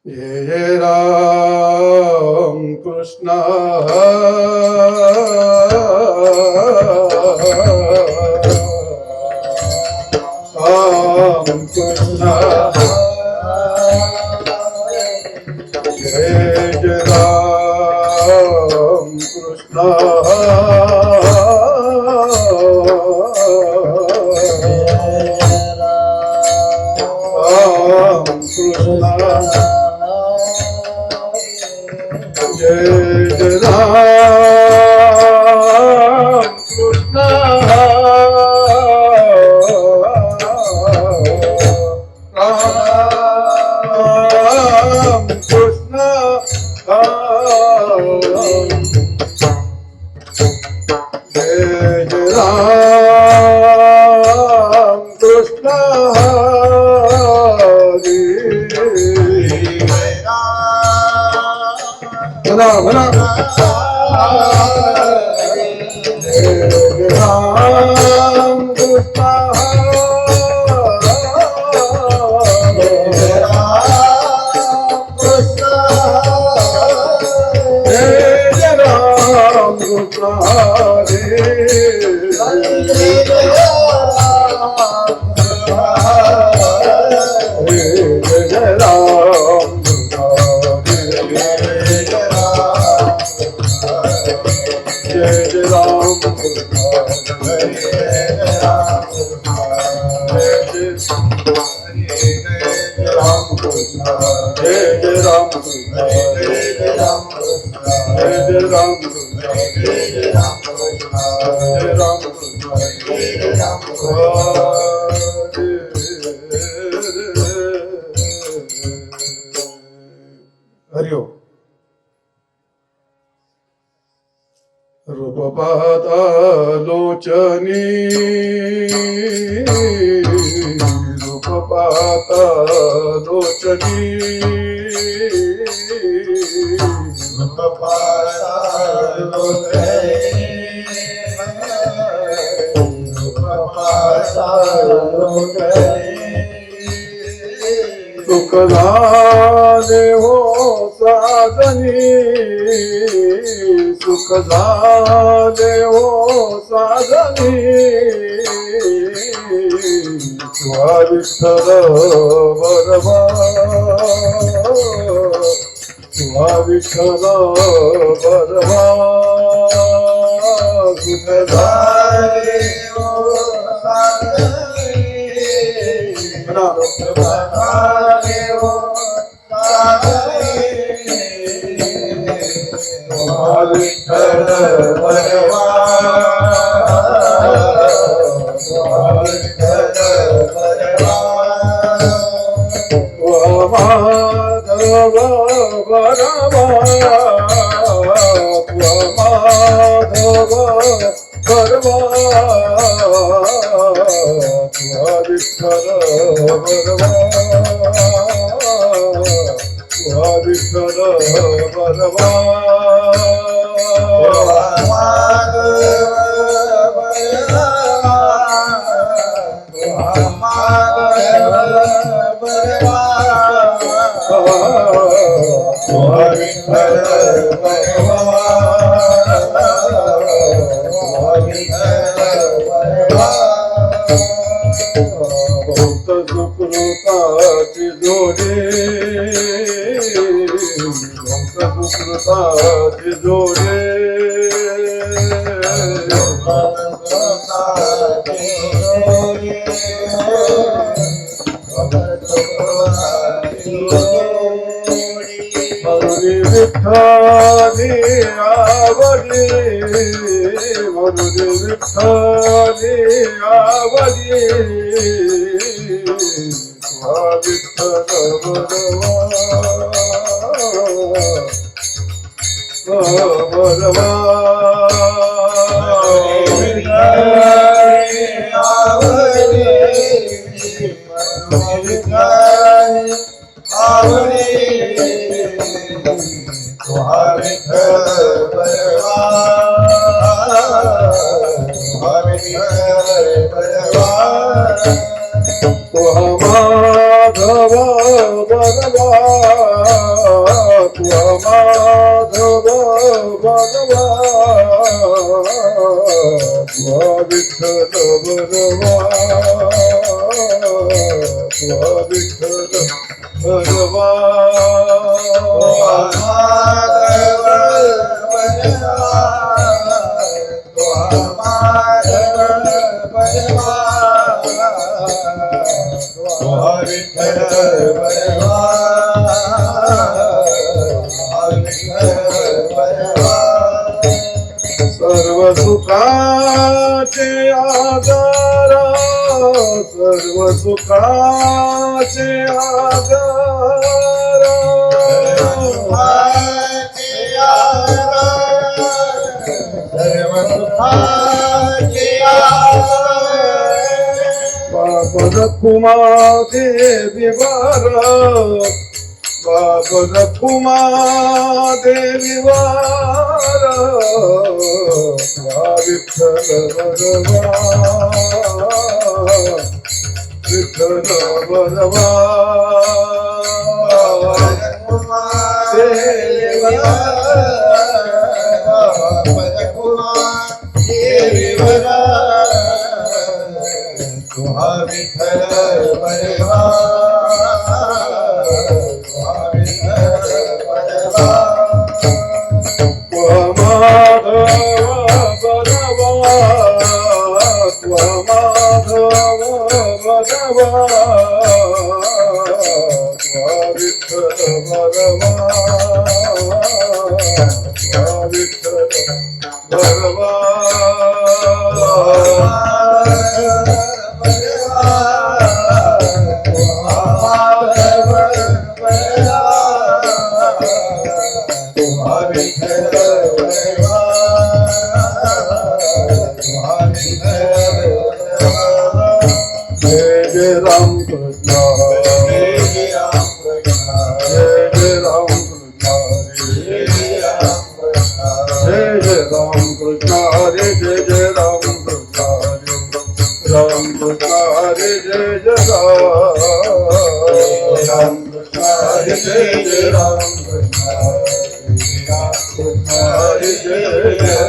जय राम कृष्ण राम कृष्ण जय राम कृष्ण जय राम कृष्ण राम कृष्ण जय राम कृष्ण बना बना राम कृष्ण जय राम कृष्ण हरिओ रूपपाता लोचनी रूपपाता लोचनी रूपपाता लोचनी रूपपाता लोचनी सुखदाने हो साधनी सुखदाने हो साधनी तुझा विठ्ठल बरवा तुझा विठ्ठल बरवा सुखदाने हो साधनी विठ्ठल बरवा माधव बरवा माधव बरवा विठ्ठल बरवा विठ्ठल बरवा भक्त सुकृताची जोडी भक्त सुकृताची जोडी मरुनी विठ्ठली आवडी मरुनी विठ्ठली आवडी विठ्ठल बरवा माधव बरवा विठ्ठल बरवा विठ्ठल बरवा माधव बलवा माधव बलवा विठ्ठल बलवा सर्व सुखाचे आधारा सर्व सुखाचे आधारा सर्व सुखाचे बाप रखुमा देवी वारा बाप रखुमा देवी वारा विठ्ठल बरवा विठ्ठल बरवा विठ्ठल बलवा जय राम कृष्ण जय राम कृष्ण जय राम कृष्ण हरे जय जय राम कृष्ण हरे राम कृष्ण हरे जय जय राम कृष्ण हरे जय जय राम कृष्ण हरे जय जय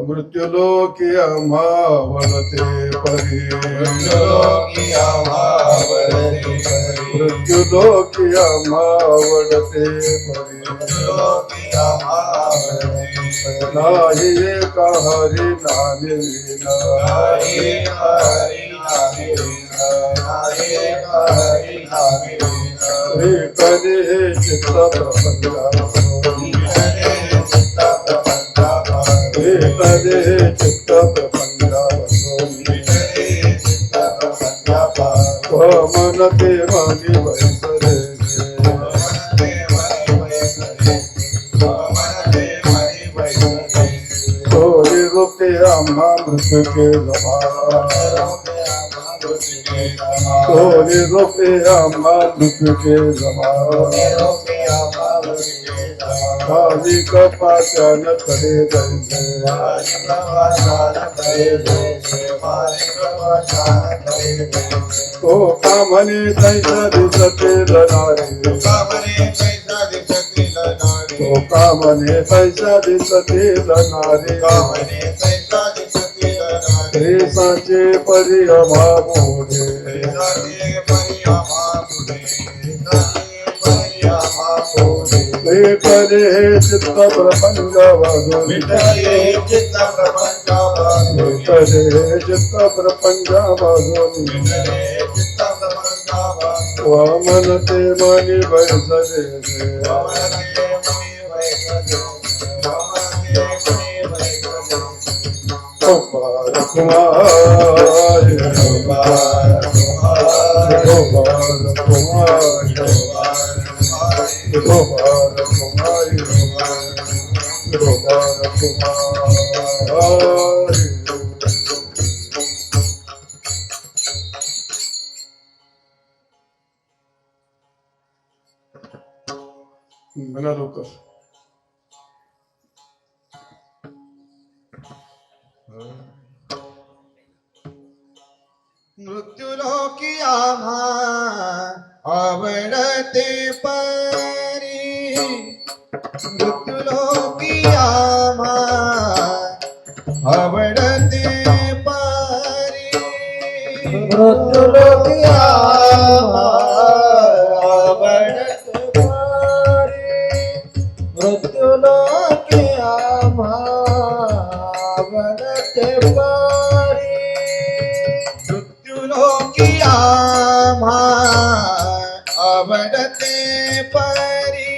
मृत्युलोकी आम्हा वळते परी मृत्युलोकी आम्हा वळते परी नाही एका हरी नामे विना कधी हे चित्त प्रपंचा कधी चित्त प्रपंचा मन ते मानी वैसरे तोरी रूपे आम्हा मृत्यूके जमाना तोरी रूपे आम्हा मृत्यूके जमाना भावी कपाशान करे जैसे तो कामने तैसा दिसते लनारे तो कामने तैसा दिसते लनारे साचे परी अभावोडे करे चित्त प्रपंच वाजून करे चित्त प्रपंच वाजून वामन ते मनी बैसले गोपाल कुमार गोपाल कुमार गोपाल कुमार म्हणा लोक मृत्युलोकी आम्हा आवडते परी मृत्युलोकी आम्हा आवडते परी मृत्युलोकी आम्हा आवडते परी मृत्युलोकी आम्हा आवडते परी मृत्युलोकी आम्हा आवडते परी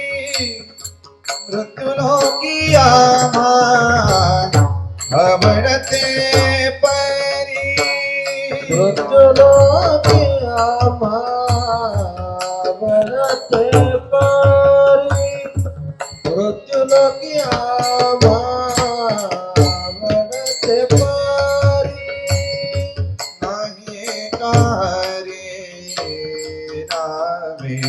मृत्युलोकी आम्हा आवडते परी मृत्युलोकी आम्हा आवडते परी मृत्युलोकी आम्हा आवडते परी नाही कारे नामे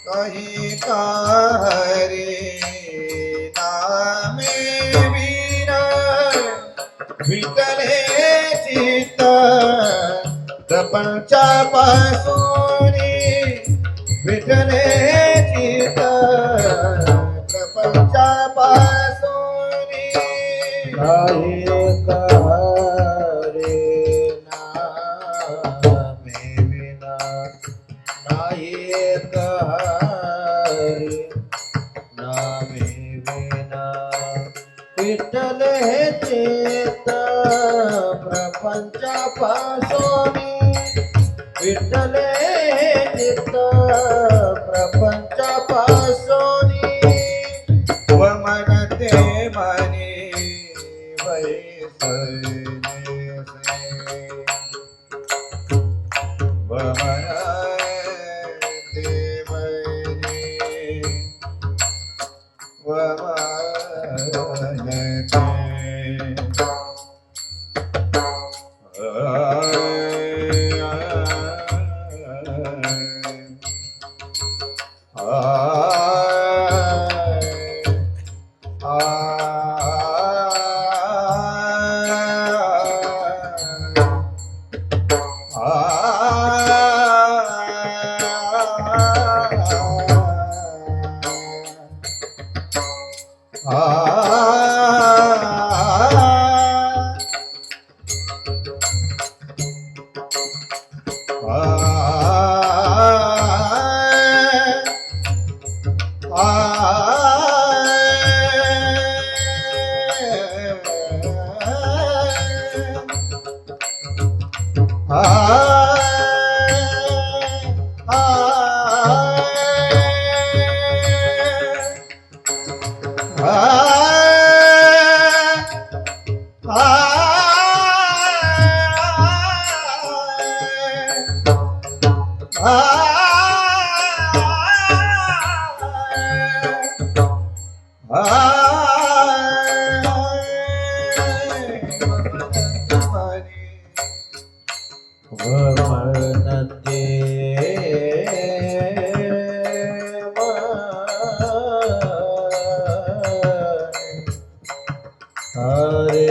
काही कारे नामे वीर विठले चित्त प्रपंचापासूनी विठले चित्त प्रपंचापासूनी नाही कहरे नामे विना नाही कहरे नामे विना विठ्ठल हे चेत प्रपंचापासूनी विठ्ठल हे चित्त प्रपंचापासूनी व मनते मनी वैसने व मनते मनी व मनते वमनते हरे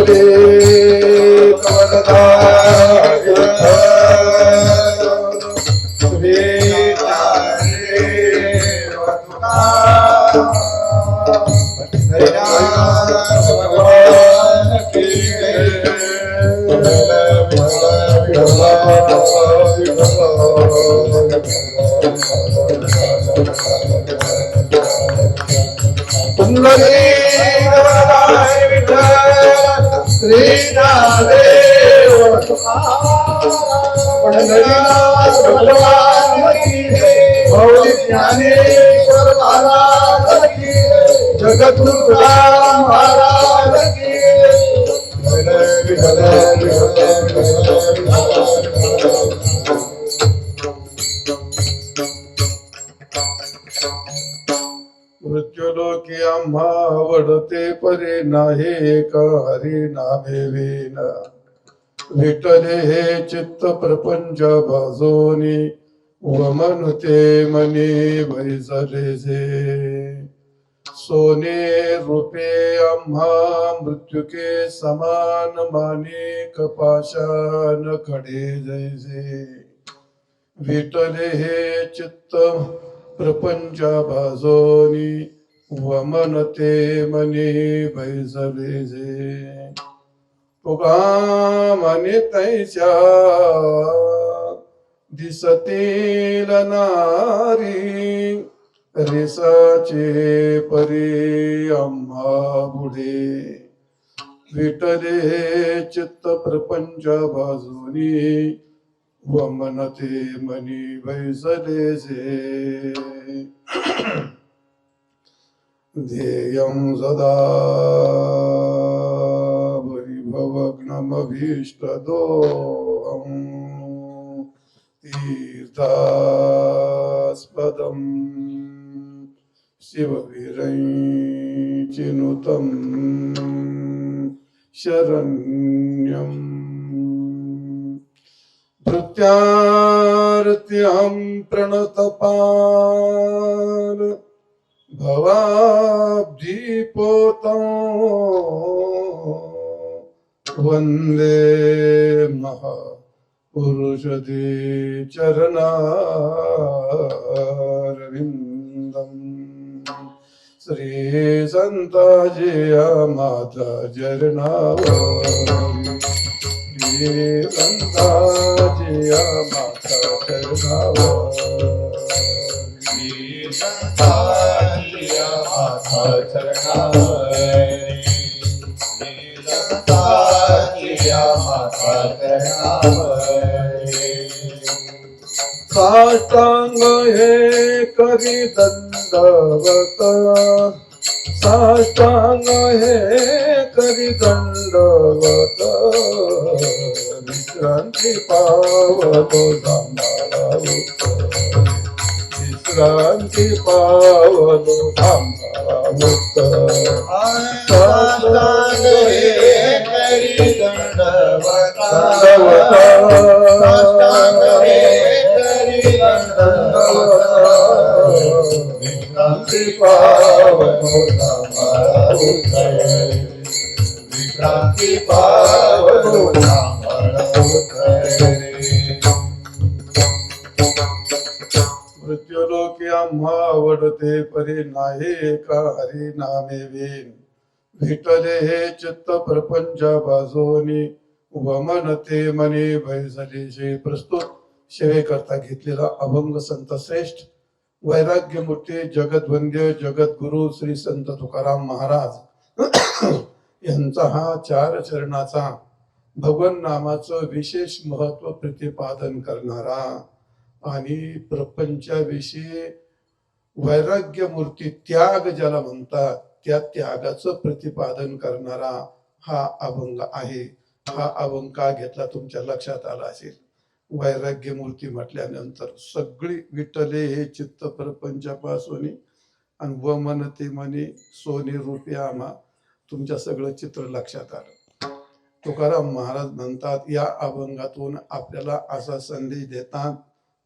रे कवरदार जगद्गुरु महाराज की मृत्यूलोकी आम्हा आवडते परे नाही का हरी नामे विना विठले हे चित्त प्रपंच भाजोनी वमनते मनी भैसले जे सोने रूपे आम्हा मृत्यू के समान माने कपाशान खडे जैसे विठले हे चित्त प्रपंच भाजोनी वमनते मनी भैसले जे तुका मने तैच्या दिसतील नारी रिसाचे परी आम्हा बुडे विठले चित्त प्रपंच बाजूनी वमनते मनी बैसले जे ध्येयं सदा भवग्नमभीष्टदोहम् तीर्थास्पदम् शिववीरैचिनुतं शरण्यम् भृत्यार्त्यहं प्रणतपाल भवाब्धिपोतं वन्दे महापुरुषदे चरणारविन्दम् श्री संताजी माता चरणावरी श्री संताजी माता चरणावरी संताजी माता चरणावरी संताजी माता चरणावरी साष्टांग हे करी दंडवत साष्टांग हे करी दंडवत विश्रांती पावतो सांभाळावत विश्रांती पावतो सांभाळावत साष्टांग हे करी दंडवत साष्टांग हे विश्रांती पावतो विश्रांती पावतो मृत्यूलोकी आम्हा आवडते परी नाही का हरी नामे विन विठले हे चित्त प्रपंच बाजोनी वमनते मनी भैसले श्री प्रस्तुत सेवेकरता घेतलेला अभंग संत श्रेष्ठ वैराग्य मूर्ती जगद्वंद्य जगद्गुरु श्री संत तुकाराम महाराज यांचा हा 4 चरणाचा भगवन नामाचं विशेष महत्व प्रतिपादन करणारा आणि प्रपंचाविषयी वैराग्य मूर्ती त्याग ज्याला म्हणतात त्या त्यागाचं प्रतिपादन करणारा हा अभंग आहे. हा अभंग का घेतला तुमच्या लक्षात आला असेल. वैराग्य मूर्ती म्हटल्यानंतर सगळी विठ्ठले हे चित्त प्रपंचापासून आणि व मनते मनी सोने रूपे आम्हा तुमच्या सगळं चित्र लक्षात आलं. तुकाराम महाराज म्हणतात या अभंगातून आपल्याला असा संदेश देतात.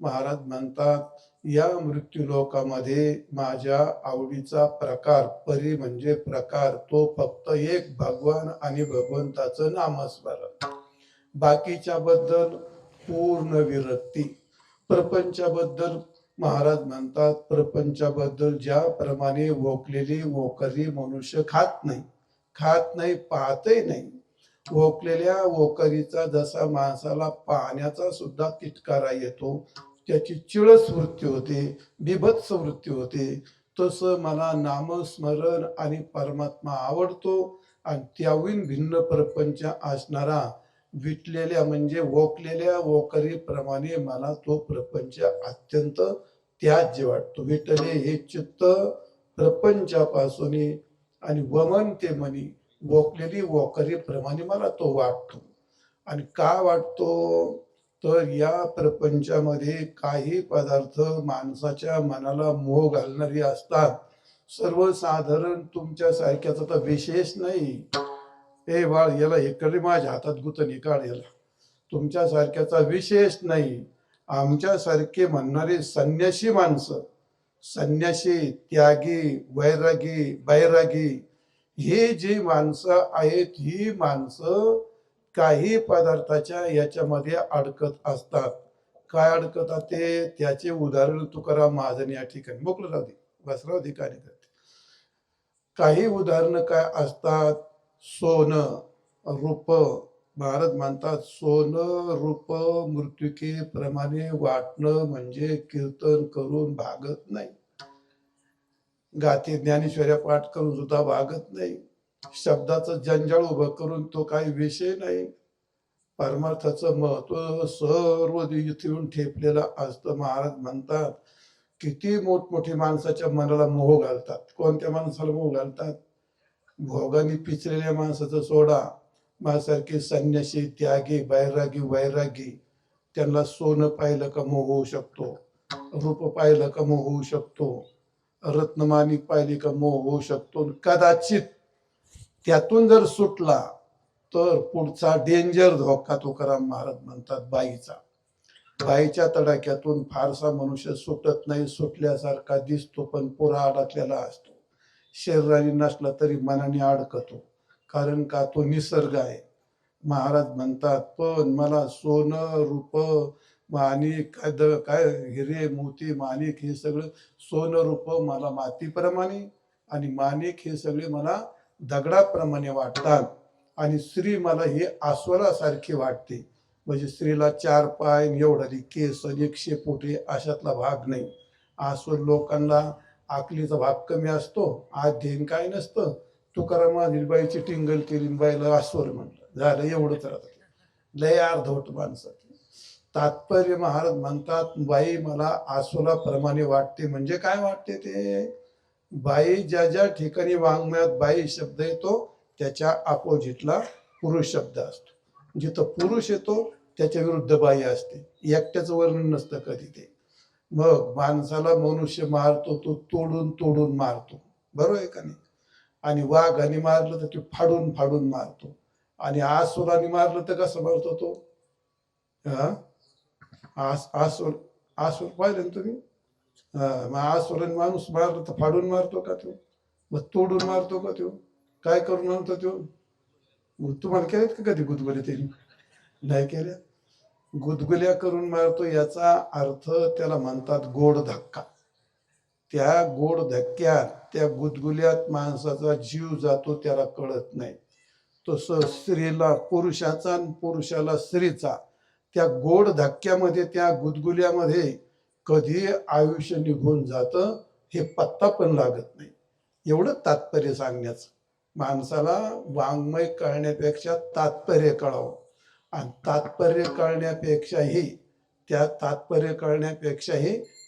महाराज म्हणतात या मृत्यूलोकामध्ये माझ्या आवडीचा प्रकार परी म्हणजे प्रकार तो फक्त एक भगवान आणि भगवंताचं नामस्मरण. बाकीच्या बद्दल पूर्ण विरक्ती. प्रपंचाबद्दल महाराज म्हणतात प्रपंचाबद्दल ज्याप्रमाणे वोकलेली वोकरी मनुष्य खात नाही पाहतही नाही. वोकलेल्या वोकरीचा जसा माणसाला पाहण्याचा सुद्धा तिटकारा येतो, त्याची चिळस वृत्ती होते, बिभत्स वृत्ती होते, तसं मला नामस्मरण आणि परमात्मा आवडतो. आणि त्याहून भिन्न प्रपंच असणारा विटलेल्या म्हणजे वोकलेल्या वोकरीप्रमाणे मला तो प्रपंच अत्यंत त्याज्य वाटतो. विटले हे चित्त प्रपंचापासून आणि वमन ते मनी वोकलेली वोकरीप्रमाणे मला तो वाटतो. आणि का वाटतो तर या प्रपंचामध्ये काही पदार्थ माणसाच्या मनाला मोह घालणारी असतात. सर्वसाधारण तुमच्या सारख्याचा तर विशेष नाही. ए बाळ याला इकडे माझ्या हातात गुतणी काढ याला. तुमच्या सारख्याचा विशेष नाही. आमच्यासारखे म्हणणारे संन्यासी माणसं, संन्यासी, त्यागी, वैरागी, बैरागी, ही जी माणसं आहेत ही माणसं काही पदार्थाच्या याच्यामध्ये अडकत असतात. काय अडकतात ते त्याचे उदाहरण तुकाराम महाजन या ठिकाणी मोकळं राहू दे बसराव ठिकाणी करते. काही उदाहरणं काय असतात. सोनं रूप. महाराज म्हणतात सोनं रूप मृत्युके प्रमाणे वाटणं म्हणजे कीर्तन करून भागत नाही. गाते ज्ञानेश्वर्या पाठ करून सुद्धा भागत नाही. शब्दाचं जंजाळ उभं करून तो काही विषय नाही. परमार्थाचं महत्व सर्व इथे येऊन ठेपलेलं असतं. महाराज म्हणतात किती मोठमोठी माणसाच्या मनाला मोह घालतात. कोणत्या माणसाला मोह घालतात. भोगाने पिचलेल्या माणसाचं सोडा. माझ्यासारखे संन्यासी, त्यागी, बैरागी, वैरागी, त्यांना सोनं पाहिलं का मोह होऊ शकतो, रूप पाहिलं का मोह होऊ शकतो, रत्नमानिक पाहिली का मोह होऊ शकतो. कदाचित त्यातून जर सुटला तर पुढचा डेंजर धोका तुकाराम महाराज म्हणतात बाईचा. बाईच्या तडाख्यातून फारसा मनुष्य सुटत नाही. सुटल्यासारखा दिसतो पण पुरा अडकलेला असतो. शरीराने नसला तरी मनाने अडकतो. कारण का तो निसर्ग आहे. महाराज म्हणतात पण मला सोनं रूप माणिक काय हिरे मोती माणिक हे सगळं सोनं रूप मला मातीप्रमाणे आणि माणिक हे सगळे मला दगडाप्रमाणे वाटतात. आणि स्त्री मला हे अस्वलासारखी वाटते. म्हणजे स्त्रीला 4 पाय एवढाली केस 100 पोटे अशातला भाग नाही. अस्वल लोकांना आकलीचा भाग कमी असतो. अध्ययन काय नसतं. तुकाराम बाईची टिंगल केली बाईला अस्वल म्हणलं झालं एवढंच राहतं. लय अर्धवट माणसं. तात्पर्य महाराज म्हणतात बाई मला अस्वलाप्रमाणे वाटते. म्हणजे काय वाटते ते. बाई ज्या ज्या ठिकाणी वाङ्मयात बाई शब्द येतो त्याच्या अपोजिटला पुरुष शब्द असतो. जिथं पुरुष येतो त्याच्या विरुद्ध बाई असते. एकट्याचं वर्णन नसतं कधी ते. मग माणसाला मनुष्य मारतो तो तोडून तोडून मारतो. बरोबर आहे का नाही. आणि वाघाने मारलं तर ते फाडून फाडून मारतो. आणि आसुराने मारलं तर कसं मारतो तो. आसूर पाहिलं ना तुम्ही. मग आसुराने माणूस मारलं तर फाडून मारतो का तो. मग तोडून मारतो का तो. काय करून मारतो तो. तुम्हाला केलेत का कधी गुदगुले त्यांनी. नाही केल्या. गुदगुल्या करून मारतो याचा अर्थ त्याला म्हणतात गोड धक्का. त्या गोड धक्क्यात त्या गुदगुल्यात माणसाचा जीव जातो त्याला कळत नाही. तसं स्त्रीला पुरुषाचा आणि पुरुषाला स्त्रीचा त्या गोड धक्क्यामध्ये त्या गुदगुल्यामध्ये कधी आयुष्य निघून जातं हे पत्ता पण लागत नाही. एवढं तात्पर्य सांगण्याचं. माणसाला वाङ्मय कळण्यापेक्षा तात्पर्य कळावं. आणि तात्पर्य कळण्यापेक्षाही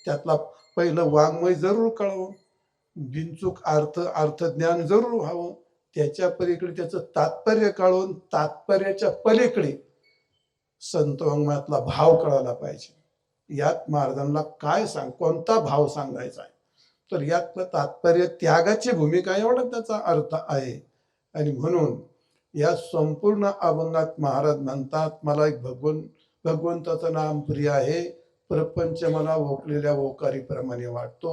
त्यातला पहिलं वाङ्मय जरूर कळावं. बिनचूक अर्थज्ञान जरूर व्हावं. त्याच्या पलीकडे त्याचं तात्पर्य कळवून तात्पर्याच्या पलीकडे संत वाङ्मयातला भाव कळायला पाहिजे. यात महाराजांना कोणता भाव सांगायचा आहे तर यातलं तात्पर्य त्यागाची भूमिका एवढा त्याचा अर्थ आहे. आणि म्हणून या संपूर्ण अभंगात महाराज म्हणतात मला एक भगवंताचं नाम प्रिय आहे. प्रपंच मला ओकलेल्या ओकारीप्रमाणे वाटतो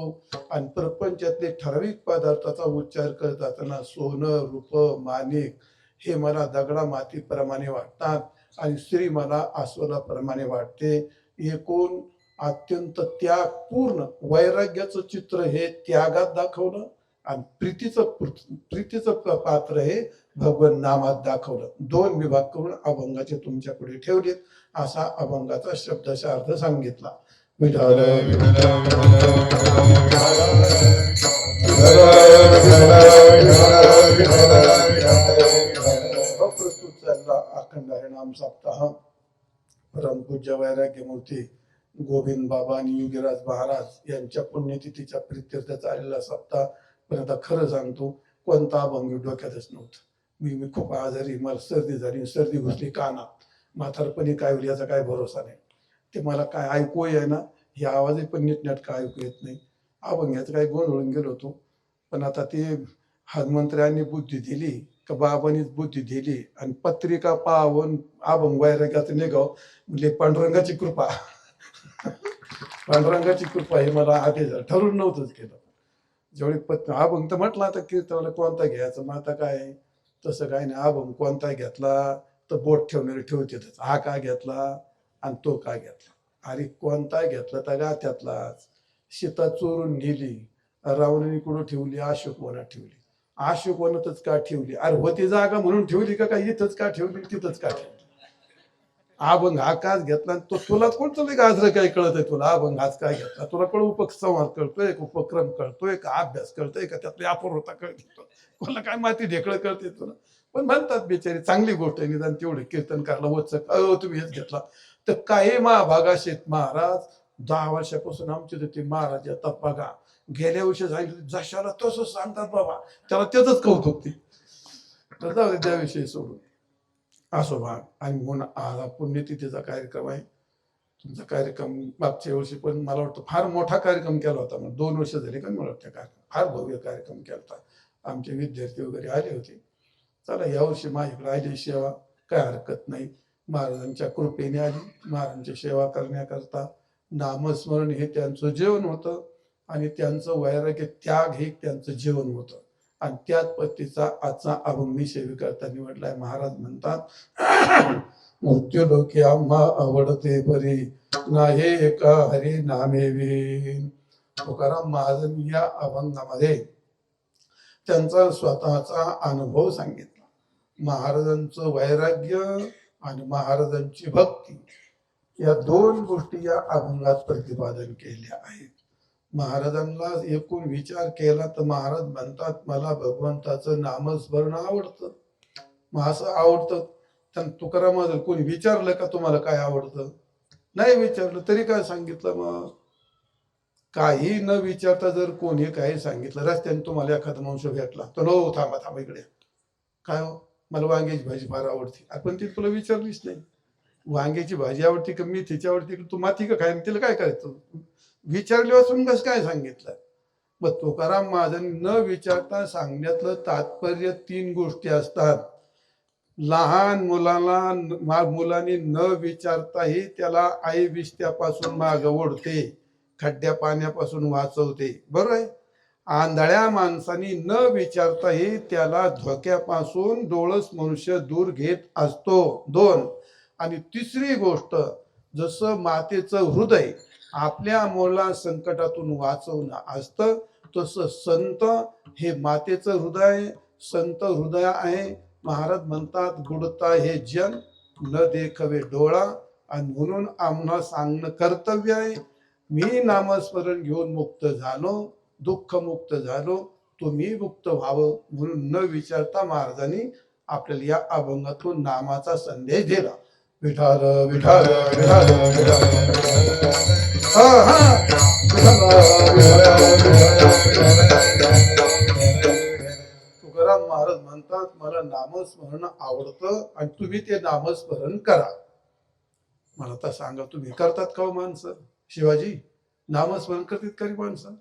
आणि प्रपंचातले ठराविक पदार्थाचा उच्चार करत असताना सोनं रूप माणिक हे मला दगडा मातीप्रमाणे वाटतात आणि स्त्री मला अस्वलाप्रमाणे वाटते. एकूण अत्यंत त्यागपूर्ण वैराग्याचं चित्र हे त्यागात दाखवलं आणि प्रीतीचं पात्र हे भगवान नामात दाखवलं. दोन विभाग करून अभंगाचे तुमच्या पुढे ठेवलेत. असा अभंगाचा शब्दशः अर्थ सांगितला. विठाल प्रस्तुत चालला अखंड हरिनाम सप्ताह. परमपूज्य वैराग्य मूर्ती गोविंद बाबा आणि योगीराज महाराज यांच्या पुण्यतिथीच्या प्रित्यर्थ चाललेला सप्ताह. पण आता खरं सांगतो, कोणता अभंग डोक्यातच नव्हतं. मी खूप आजारी, मला सर्दी झाली, सर्दी घुसली कानात. म्हातारपणी काय होईल याचा काय भरोसा नाही. ते मला काय ऐकू आहे ना, हे आवाजही पण नीटनेटका ऐकू येत नाही. अभंगाचं काय गोंधळून गेलो होतो. पण आता ते हनुमंत्र्यांनी बुद्धी दिली का बाबांनीच बुद्धी दिली आणि पत्रिका पाहून अभंग वैराग्याचं निघाव म्हणजे पांडुरंगाची कृपा. पांडुरंगाची कृपा हे मला आधी ठरवून नव्हतंच केलं. जेवढी अभंग तर म्हटलं आता कीर्तनाला कोणता घ्यायचा, मग आता काय तसं काय नाही. अभंग कोणता घेतला तर बोट ठेवणारे ठेवतेच. हा का घेतला आणि तो का घेतला. अरे कोणता घेतला तर गात्यातलाच. सीता चोरून नेली, रावणाने कुठं ठेवली, अशोकवनात ठेवली. अशोकवनातच का ठेवली? अरे होती जागा म्हणून ठेवली का काय? इथंच का ठेवली, तिथंच का ठेवली? अभंग हा काच घेतला आणि तो तुला कोणतं नाही गाजरं काय कळत आहे तुला? अभंग हाच काय घेतला तुला? कळ उपसंवाद कळतोय, उपक्रम कळतोय का, अभ्यास कळतोय का, त्यातली अपूर्वता कळते कोणाला काय माती ढेकळं कळते तुला? पण म्हणतात बिचारी चांगली गोष्ट आहे, निदान तेवढे कीर्तन करायला वचक तुम्ही हेच घेतला तर काही महाभागा शेत महाराज 10 वर्षापासून आमचे ते महाराज येतात बघा. गेल्या वर्षी सांगितलं जशाला तसं सांगतात बाबा, त्याला त्याच कौतुक ते. तर जाऊ दे त्याविषयी सोडून असो भाग. आणि म्हणून आज पुण्यतिथीचा कार्यक्रम आहे. तुमचा कार्यक्रम मागच्या वर्षी पण मला वाटतं फार मोठा कार्यक्रम केला होता. मग 2 वर्ष झाली का मला वाटतं कार्यक्रम फार भव्य कार्यक्रम केला होता. आमचे विद्यार्थी वगैरे आले होते. चला यावर्षी माझ्याकडे आली सेवा, काय हरकत नाही. महाराजांच्या कृपेने आली. महाराजांची सेवा करण्याकरता नामस्मरण हे त्यांचं जेवण होतं आणि त्यांचं वैराग्य त्याग हे त्यांचं जेवण होतं. आणि त्याच पत्तीचा आजचा अभंग मी सेवेकरता निवडलाय. महाराज म्हणतात मृत्यू लोकी आम्हा आवडते बरी नाही एका हरी नामे विन. तुकाराम महाराज या अभंगामध्ये त्यांचा स्वतःचा अनुभव सांगितला. महाराजांचं वैराग्य आणि महाराजांची भक्ती या 2 गोष्टी या अभंगात प्रतिपादन केल्या आहेत. महाराजांना एकूण विचार केला तर महाराज म्हणतात मला भगवंताचं नामस्मरण आवडतं. मग असं आवडतं तर तुकारामाला कोणी विचारलं का तुम्हाला काय आवडतं? नाही विचारलं तरी काय सांगितलं? मग काही न विचारता जर कोणी काही सांगितलं, रस्त्याने तुम्हाला एखादा माणूस भेटला तर हो थांबा थांबा इकडे काय हो मला वांग्याची भाजी फार आवडते. आपण ती तुला विचारलीच नाही. वांग्याची भाजी आवडती का मेथीची आवडती, तू माती का काय, तिला काय करायचं? विचारले वाचून कसं काय सांगितलं? मग तुकाराम महाराजांनी न विचारता सांगण्यातलं तात्पर्य 3 गोष्टी असतात. लहान मुलांनी न विचारताही त्याला आई विष्ट्यापासून माग ओढते, खड्ड्या पाण्यापासून वाचवते, बरोबर आहे. आंधळ्या माणसानी न विचारताही त्याला धोक्यापासून डोळस मनुष्य दूर घेत असतो. 2 आणि तिसरी गोष्ट, जसं मातेचं हृदय आपल्या मुला संकटातून वाचवणं असतं, तसं संत हे मातेचं हृदय, संत हृदय आहे. महाराज म्हणतात गुडता हे जन न देखवे डोळा. आणि म्हणून आम्हाला सांगणं कर्तव्य आहे. मी नामस्मरण घेऊन मुक्त झालो, दुःख मुक्त झालो, तुम्ही मुक्त व्हावं म्हणून न विचारता महाराजांनी आपल्याला या अभंगातून नामाचा संदेश दिला. विठाल विठाल विठाल तुकाराम महाराज म्हणतात मला नामस्मरण आवडतं आणि तुम्ही ते नामस्मरण करा. मला तर सांगा तुम्ही करतात का माणसं? शिवाजी नामस्मरण करतात का माणसं?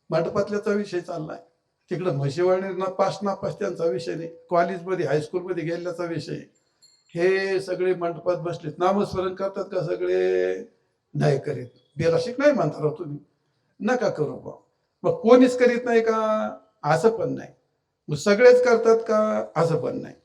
मंडपातल्याचा विषय चाललाय तिकडं म्हशीवाणी नापास त्यांचा विषय नाही. कॉलेजमध्ये हायस्कूलमध्ये गेल्याचा विषय. हे सगळे मंडपात बसलेत नामस्मरण करतात का? सगळे नाही करीत. बेलाशिक नाही म्हणता राव तुम्ही, नका करू बा. मग कोणीच करीत नाही का? असं पण नाही. मग सगळेच करतात का? असं पण नाही.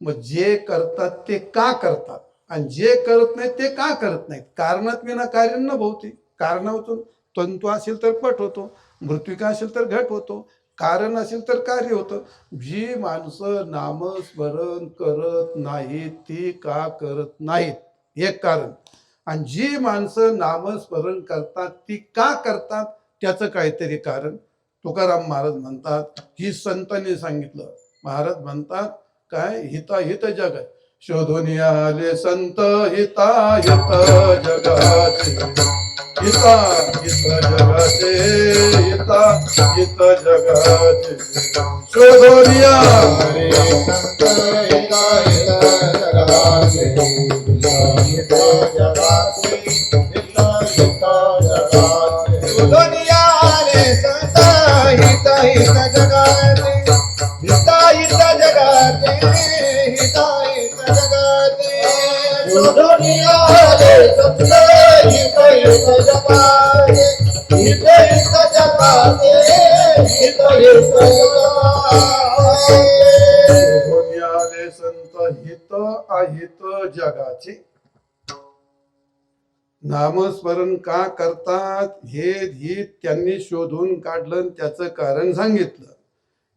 मग जे करतात ते का करतात आणि जे करत नाही ते का करत नाहीत? कारणात विना कार्य न भवती. कारणातून तंतू असेल तर पट होतो, मृत्विका असेल तर घट होतो, कारण असेल तर कार्य होतं. जी माणसं नामस्मरण करत नाहीत ती का करत नाहीत एक कारण, आणि जी माणसं नामस्मरण करतात ती का करतात त्याचं काहीतरी कारण. तुकाराम महाराज म्हणतात, ही संतांनी सांगितलं. महाराज म्हणतात काय, हिता हित जग शोधून आले संत, हिता हित जगाचे, हिता हित जगाचे, हिता हित जगाचे शोधून हरे संत हिता हित जगाचे, हिता जगाचे, हिता हित जगाचे. दुनिया रे संत हिता हित जगाचे, हिता हित जगाचे, हिता हित जगाचे. दुनिया रे संत हिता हित जगाचे, हिता हित जगाचे, हिता हित जगाचे. शोधून आले संत हित अहित जगाचे. नामस्मरण का करतात हे हित त्यांनी शोधून काढलं आणि त्याचं कारण सांगितलं.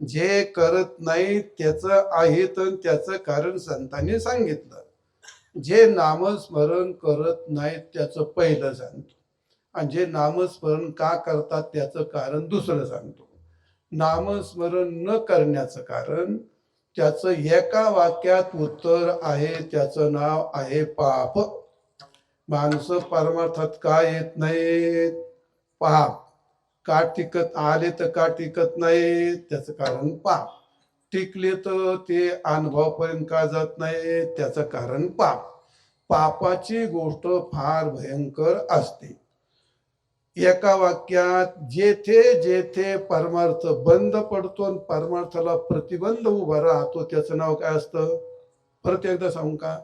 जे करत नाही त्याचं अहित आणि त्याचं कारण संतांनी सांगितलं. जे नामस्मरण करत नाहीत त्याचं पहिलं सांगतो, आणि जे नामस्मरण का करतात त्याचं कारण दुसरं सांगतो. नामस्मरण न करण्याचं कारण त्याचं एका वाक्यात उत्तर आहे, त्याचं नाव आहे पाप. माणसं परमार्थात का येत नाहीत? पाप. का टिकत आले तर का टिकत नाही? त्याचं कारण पाप. टिकले तर ते अनुभवापर्यंत का जात नाही? त्याचं कारण पाप. पापाची गोष्ट फार भयंकर असते. एका वाक्यात जेथे जेथे परमार्थ बंद पडतो आणि परमार्थाला प्रतिबंध उभा राहतो त्याचं नाव काय असतं? परत एकदा सांगू का?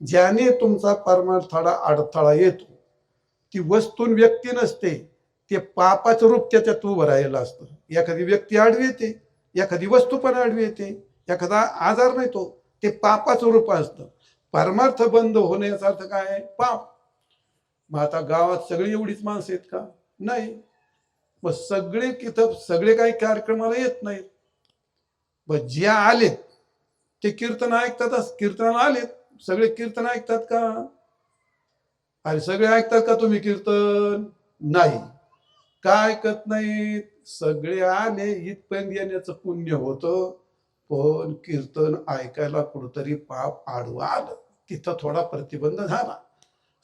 ज्याने तुमचा परमार्थाला अडथळा येतो ती वस्तू व्यक्ती नसते, ते पापाचं रूप त्याच्यात उभं राहिलं असतं. एखादी व्यक्ती आडवी येते, एखादी वस्तू पण आडवी येते, एखादा आजार नाही, तो ते पापाचं रूप असतं. परमार्थ बंद होण्याचा अर्थ काय? पाप. मग आता गावात सगळी एवढीच माणसं आहेत का? नाही. मग सगळे तिथं सगळे काही कार्यक्रमाला येत नाहीत. मग जे आलेत ते कीर्तन ऐकतातच. कीर्तनाला आलेत, सगळे कीर्तन ऐकतात का? अरे सगळे ऐकतात का तुम्ही कीर्तन? नाही. का ऐकत नाहीत? सगळे आले इथपर्यंत येण्याचं पुण्य होतं, पण कीर्तन ऐकायला कुठंतरी पाप आडवं आलं, तिथं थोडा प्रतिबंध झाला.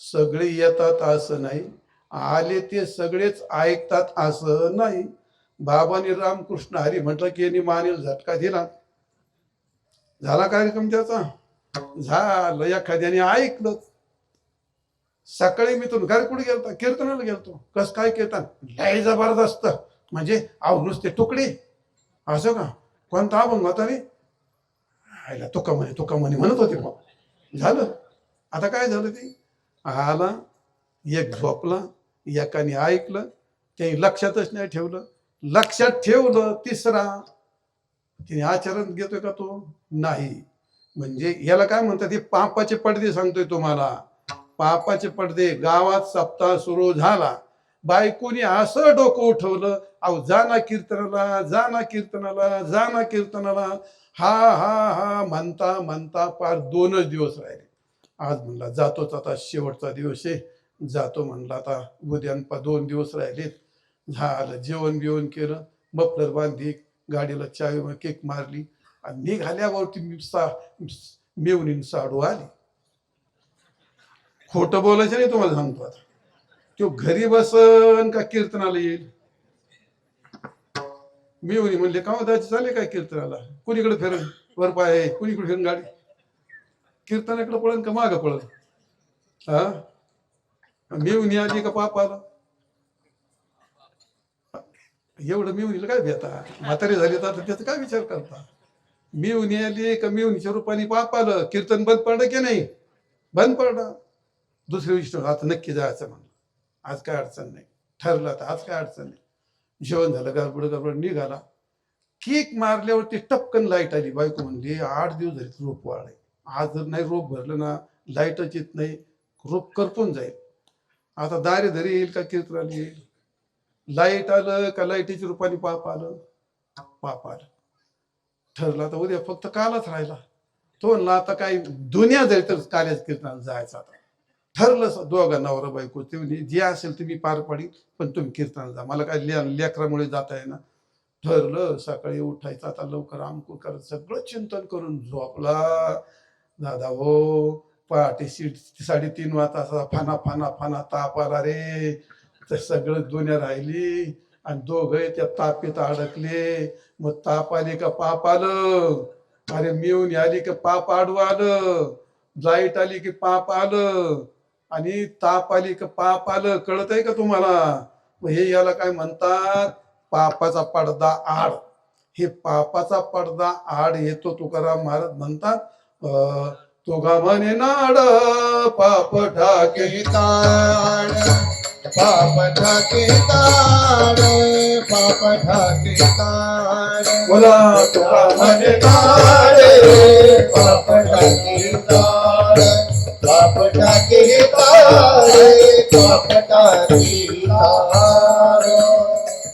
सगळे येतात असं नाही, आले ते सगळेच ऐकतात असं नाही. बाबांनी रामकृष्ण हरी म्हटलं की यांनी मानेल झटका दिला, झाला कार्यक्रम त्याचा. झालं, एखाद्याने ऐकलं. सकाळी मी तुम्ही घरी कुठे गेलता? कीर्तनाला गेलतो. कस काय कीर्तन? लय जबरदस्त. म्हणजे अहो नुसते तुकडे. असं का? कोणता अभंग होता रे? आयला तुका म्हणे म्हणत होते मग. झालं. आता काय झालं? ते आला, एक झोपला, एकाने ऐकलं, त्याने लक्षातच नाही ठेवलं. लक्षात ठेवलं तिसरा, तिने आचरण घेतोय का तो? नाही. म्हणजे याला काय म्हणतात? हे पापाचे पडदे सांगतोय तुम्हाला. पापाचे पडदे. गावात सप्ताह सुरू झाला, बायकोनी असं डोकं उठवलं, अहो जा ना कीर्तनाला, जा ना कीर्तनाला, जा ना कीर्तनाला. हा हा हा म्हणता म्हणता पार 2च दिवस राहिले. आज म्हणला जातोच, आता शेवटचा दिवस आहे, जातो म्हणला. आता उद्या 2 दिवस राहिलेत. झालं, जेवण बिवण केलं, मफलर बांधली, गाडीला चावी केक मारली आणि निघाल्यावरती मेवणीन साडू आली. खोटं बोलायचं नाही तुम्हाला सांगतो. आता तो घरी बसन का कीर्तनाला येईल? मेवणी म्हणले का दाची चाले काय कीर्तनाला? कुणीकडे फिरून वर पाय, कुणीकडे फिरून गाडी? कीर्तनाकडे पळन का मागं पळन? हा, मेवणी आली का पाप आला? एवढं मेवणीला काय भेटा? म्हातारी झाली तर त्याचा काय विचार करता? मेवणी आली का मेवणीच्या रूपाने पाप आलं? कीर्तन बंद पडलं की नाही? बंद पडलं. दुसऱ्या दिवशी आता नक्की जायचं म्हणलं. आज काय अडचण नाही, ठरलं तर आज काय अडचण नाही. जेवण झालं, गडबड गडबड निघाला. किक मारल्यावरती टपकन लाईट आली. बायको म्हणली 8 दिवस झाले रोप वाढाय, आज जर नाही रोप भरलं ना लाईटच येत नाही, रोप करपून जाईल. आता दारे धरी येईल का कीर्तन येईल? लाईट आलं का लाईटीच्या रूपाने पाप आलं? पाप आलं. ठरलं तर उद्या फक्त कालच राहिला. तो म्हणला आता काही दुनिया जाईल तर काल्याच कीर्तनाला जायचं. आता ठरलं दोघा नवरा बायको, ते म्हणजे जे असेल ते मी पार पाडी, पण तुम्ही कीर्तनाला जा, मला काय लेकरामुळे जाता येईना. ठरलं सकाळी उठायचं, आता लवकर आमकू करत सगळं चिंतन करून झोपला. दादा हो, पहाटे 3:30 वाजता असा फाना फाना फाना ताप आला रे. तर सगळं दुनिया राहिली आणि दोघे त्या तापेत अडकले. मग ताप आली का पाप आलं, अरे मिळून आली का पाप आडवं आलं, लाईट आली की पाप आलं, आणि ताप आली का पाप आलं. कळत आहे का तुम्हाला? मग हे याला काय म्हणतात? पापाचा पडदा आड. हे पापाचा पडदा आड येतो. तुकाराम महाराज म्हणतात तुगा म्हणे नाड पाप ढाके ताड पाप ढाके ताड पाप ढाके ताड बोला तुका म्हणे ताड पाप ढाके ताड पाप ढाके ताड पाप ढाके ताड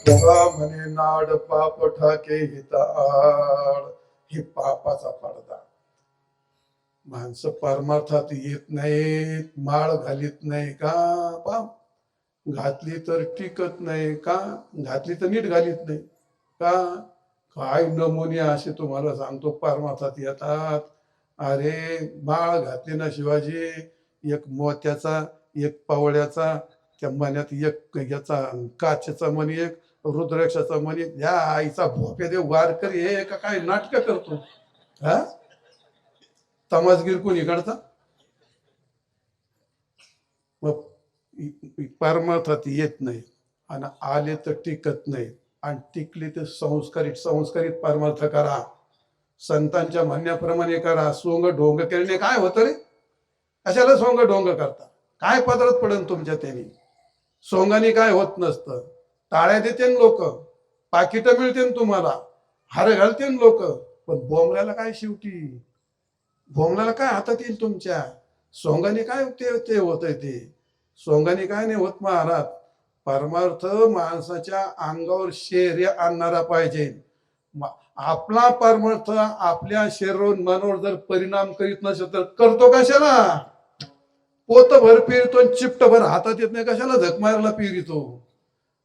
तुका म्हणे नाड पाप ठाके हिताड. हे पापाचा पडदा. माणसं परमार्थात येत नाहीत, माळ घालीत नाही का? पाप घातली तर टिकत नाही का? घातली तर नीट घालीत नाही का? काय नमुने असे तुम्हाला सांगतो परमार्थात येतात. अरे माळ घातली ना शिवाजी, एक मोत्याचा, एक पवळ्याचा, त्या मण्यात एक याचा काचेचा मणी, एक रुद्राक्षाचा मणी. या आईचा भोप्या देव वारकरी हे का काय नाटक करतो? हा, तमासगीर कोणी काढता? मग परमार्थात येत नाही आणि आले तर टिकत नाही, आणि टिकले तर संस्कारित संस्कारित परमार्थ करा, संतांच्या म्हणण्याप्रमाणे करा. सोंग ढोंग करणे काय होतं रे? कशाला सोंग ढोंग करता? काय पदरात पडेल तुमच्या त्यांनी? सोंगाने काय होत नसतं. टाळ्या देते लोक, पाकिट मिळते तुम्हाला, हार घालते लोक, पण बोंबल्याला काय शेवटी? बोंबल्याला काय हातात येईल तुमच्या? सोंगाने काय ते होतंय ते? सोंगाने काय नाही होत महाराज. परमार्थ माणसाच्या अंगावर शौर्य आणणारा पाहिजे. आपला परमार्थ आपल्या शरीरावर मनावर जर परिणाम करीत नसेल तर करतो कशाला? पोतभर पिरतो, चिपटभर हातात येत नाही, कशाला झक मारायला पिरितो?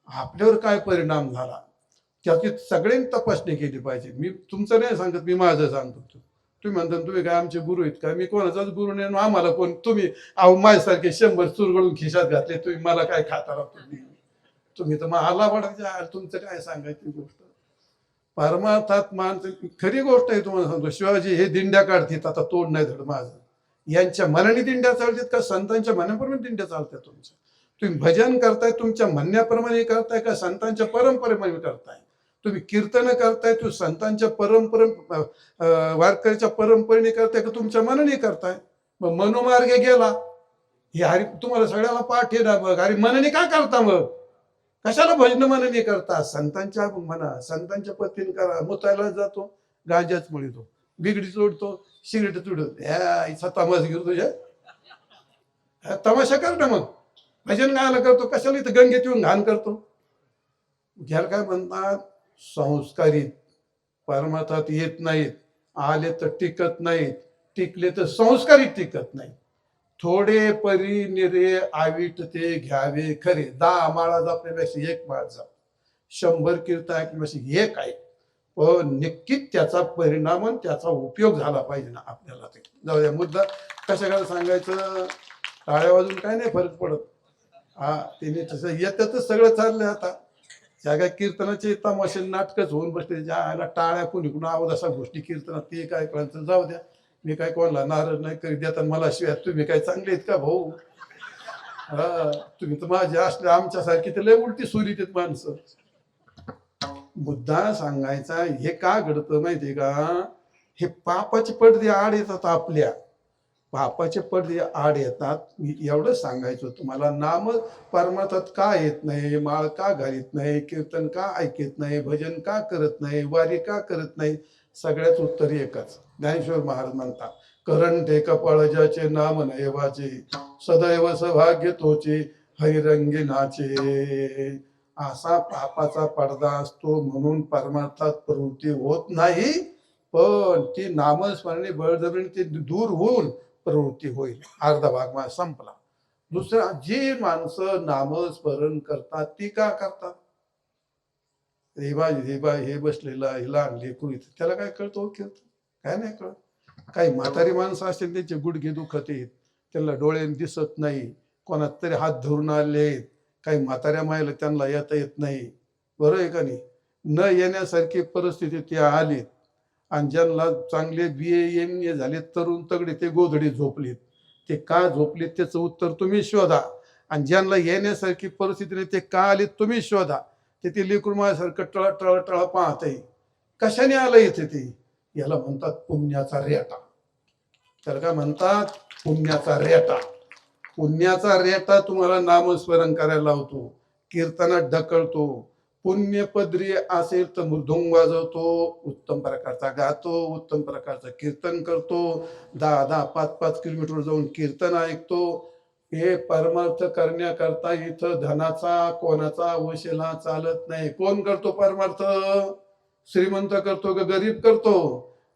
आपल्यावर काय परिणाम झाला त्याची सगळ्यांनी तपासणी केली पाहिजे. मी तुमचं नाही सांगत, मी माझं सांगतो. तुम्ही म्हणता तुम्ही काय आमचे गुरु आहेत का? मी कोणाचाच गुरु नाही, आम्हाला कोण तुम्ही? अहो माझ्यासारखे 100 चुरगळून खिशात घातले, तुम्ही मला काय खाता राहतो? तुम्ही तर मला वाटायचे, तुमचं काय सांगायची गोष्ट? परमार्थात माणसं खरी गोष्ट आहे. तुम्हाला सांगतो, शिवाजी हे दिंड्या काढतात, आता तोड नाही धड माझं. यांच्या मनाने दिंड्या चालतात का संतांच्या म्हणण्याप्रमाणे दिंड्या चालतात तुमच्या? तुम्ही भजन करताय तुमच्या म्हणण्याप्रमाणे करताय का संतांच्या परंपरेप्रमाणे करताय? तुम्ही कीर्तन करताय तू संतांच्या वारकरीच्या परंपरेने करताय का तुमच्या मनाने करताय? मग मनोमार्गे गेला हे हरी तुम्हाला सगळ्याला पाठ आहे ना. मग अरे मनाने काय करता? मग कशाला भजन मनाने करता? संतांच्या म्हणा, संतांच्या पत्नीने करा. मुतायला जातो, गांजाच मुळीतो, बिगडी चोडतो, सिगरेट चोडतो, याचा तमाशा घेतो तुझ्या. तमाशा कर ना मग. भजन गायला करतो कशाला इथं गंगेत येऊन घाण करतो? घ्यायला काय म्हणतात? संस्कारित. परमार्थात येत नाहीत, आले तर टिकत नाहीत, टिकले तर संस्कारित टिकत नाही. थोडे परी निरे आविट ते घ्यावे खरे. 10 माळा जपण्यापेक्षा 1 माळ जप, 100 कीर्तन ऐकण्यापेक्षा 1 ऐक, पण नक्कीच त्याचा परिणाम आणि त्याचा उपयोग झाला पाहिजे ना आपल्याला. ते जाऊ द्या, मुद्दा कशाकडे सांगायचं? टाळ्या वाजून काय नाही फरक पडत. हा, तिने तसं येतातच सगळं चाललंय आता. त्या काय कीर्तनाचे तमाशे नाटकच होऊन बसले. ज्या टाळ्या कोणी कुणा आवाज अशा गोष्टी कीर्तनात, ते काय कळायचं? जाऊ द्या, मी काय कोणाला नाराज नाही करीत. देता मला शिवाय तुम्ही काय चांगले आहेत का भाऊ? हा, तुम्ही तर माझे असले आमच्यासारखी तर लय उलटी सुरीत आहेत माणसं. मुद्दा सांगायचा हे का घडतं माहितीये का? हे पापाचे पडदे आड येतात आपल्या. पापाचे पडदे आड येतात. मी एवढंच सांगायचं तुम्हाला. नाम परमार्थात का येत नाही, माळ का घालीत नाही, कीर्तन का ऐकत नाही, भजन का करत नाही, वारी का करत नाही, सगळ्याच उत्तर एकच. ज्ञानेश्वर महाराज म्हणतात, करंटे कपाळ ज्याचे नाम नैवाचे, सदैव सौभाग्य तोचे हरिरंगी नाचे. असा पापाचा पडदा असतो म्हणून परमार्थात प्रवृत्ती होत नाही, पण ती नामस्मरणे बळजबरीने ते दूर होऊन प्रवृत्ती होईल. अर्धा भाग माझा संपला. दुसरा, जी माणसं नामस्मरण करतात ती का करतात? हे बसलेला हे लहान लेकरू इथं, त्याला काय कळतो कीर्तन? काय नाही कळत. काही म्हातारी माणसं असतील त्यांचे गुडघे दुखत आहेत, त्यांना डोळ्याने दिसत नाही, कोणात तरी हात धरून आले, काही म्हाताऱ्या मायला त्यांना येता येत नाही. बरं आहे का नाही? न येण्यासारखी परिस्थिती ते आलीत. आणि ज्यांना चांगले BA MA झाले तरुण तगडे ते गोधडी झोपलेत. ते का झोपलेत त्याचं उत्तर तुम्ही शोधा. आणि ज्यांना येण्यासारखी परिस्थिती नाही ते का आले तुम्ही शोधा. ते लेकरू माझ्यासारखं टळ पाहत आहे. कशाने आलं इथे ते? याला म्हणतात पुण्याचा रेटा. त्याला काय म्हणतात? पुण्याचा रेटा. पुण्याचा रेटा तुम्हाला नामस्मरण करायला लावतो, कीर्तनात ढकलतो. पुण्य पदरी असेल तर मृदुंग वाजवतो, उत्तम प्रकारचा गातो, उत्तम प्रकारचं कीर्तन करतो, 10-10, 5-5 किलोमीटर जाऊन कीर्तन ऐकतो. हे परमार्थ करण्याकरता इथं धनाचा कोणाचा वशिला चालत नाही. कोण करतो परमार्थ? श्रीमंत करतो का गरीब करतो?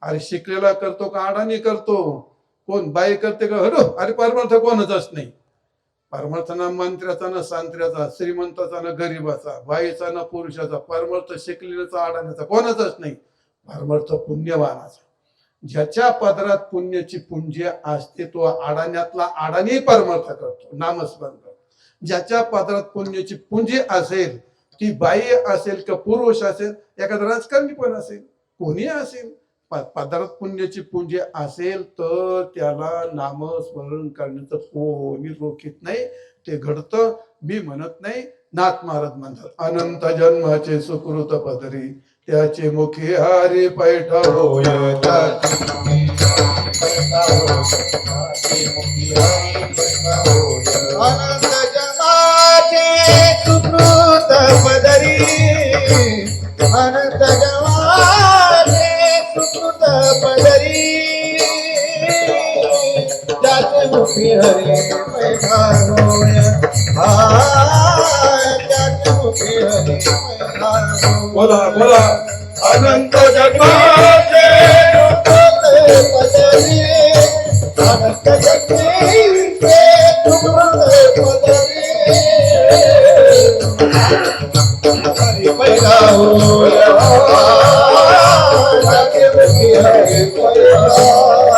अरे शिकलेला करतो का अडाणी करतो? कोण बाई करते का? अरे परमार्थ कोणाचाच नाही. परमार्थ ना मंत्र्याचा ना सांत्र्याचा, श्रीमंताचा ना गरीबाचा, बाईचा ना पुरुषाचा, परमार्थ शिकलेल्याचा अडाण्याचा कोणाचाच नाही. परमार्थ पुण्यवानाचा. ज्याच्या पदरात पुण्याची पुंजी असते तो अडाण्यातला अडाणी परमार्थ करतो, नामस्मरण करतो. ज्याच्या पदरात पुण्याची पुंजी असेल, ती बाई असेल का पुरुष असेल, एखादा राजकारणी पण असेल, कोणी असेल, पदार्थ पुण्याची पुंजी असेल तर त्याला नामस्मरण करण्याचं कोणी रोखीत नाही. ते घडतं. मी म्हणत नाही, नाथ महाराज म्हणतात, अनंत जन्माचे सुकृत पदरी त्याचे मुखी हारी पैठा होय. अनंत जन्माचे सुकृत पदरी, अनंत जन्माचे सुकृत पदरी, त्याचे मुखी हरी पैठा होय. त्याचे मुखी हरी पैठा होय. बोला बोला. अनंत जन्माचे पदरी, अनंत जन्माचे सुकृत पदरी, हरी पैठा होय. त्याचे मुखी हरी पैठा होय.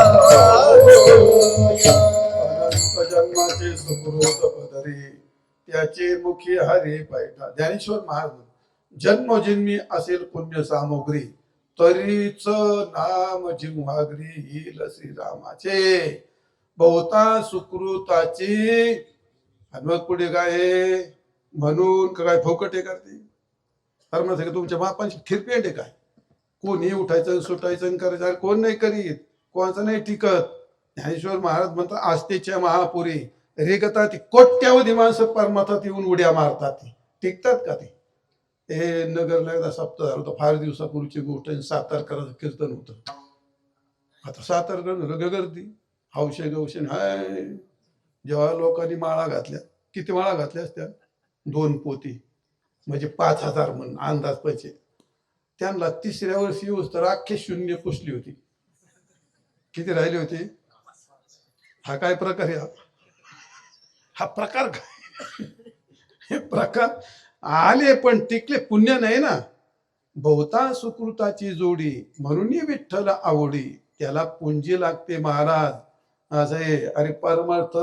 अनंत जन्माचे सुकृत पदरी त्याचे मुखी हरी पैठा. ज्ञानेश्वर महाराज, जन्मोजन्मी असेल पुण्य सामग्री तरीच नाम जिव्हाग्री येईल श्रीरामाचे. बहुता सुकृताची हनुमत पुढे काय म्हणून काय फोकटे करते? तर म्हणते तुमच्या बापांची खिरपेंड आहे काय? कोणी उठायचं सुटायचं करायचं? कोण नाही करीत, कोणाचं नाही टिकत. ज्ञानेश्वर महाराज म्हणतात, आस्तेच्या महापुरी रेगतात कोट्यावधी माणसं परमार्थात येऊन उड्या मारतात. टिकतात का ते? हे नगरला एकदा सप्ताह झाला होता, फार दिवसापूर्वीची गोष्ट. सातारकरांचं कीर्तन होतं. आता सातारकर गर्दी हौशे गौशे हाय. जेव्हा लोकांनी माळा घातल्या, किती माळा घातल्या असत्या? 2 पोती, म्हणजे 5,000 म्हणून अंदाज पैसे. त्यांना तिसऱ्या वर्षी येऊस तर अख्खे शून्य पुसली होती. किती राहिली होती? हा काय प्रकार आहे? हा प्रकार काय? हे प्रकार आले पण टिकले, पुण्य नाही ना. बहुता सुकृताची जोडी म्हणून विठ्ठल आवडी, त्याला पुंजी लागते महाराज. असं आहे. अरे परमार्थ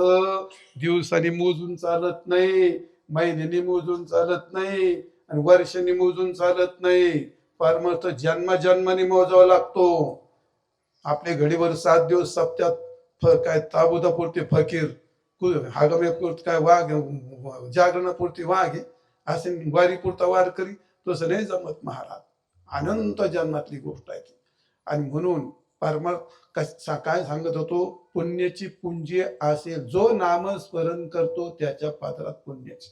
दिवसांनी मोजून चालत नाही, महिन्यानी मोजून चालत नाही, आणि वर्षांनी मोजून चालत नाही. परमार्थ जन्माने मोजावा लागतो. आपले घडीवर 7 दिवस सप्त्यात काय ताबुदापुरते फकीर, हागमेपुरते काय वाघ, जागरणापुरती वाघ आहे, असे वारी पुरता वार करी. तसं नाही जमत महाराज. अनंत जन्मातली गोष्ट आहे. आणि म्हणून काय सांगत होतो, पुण्याची पुंजी असेल जो नामस्मरण करतो त्याच्या पात्रात पुण्याची.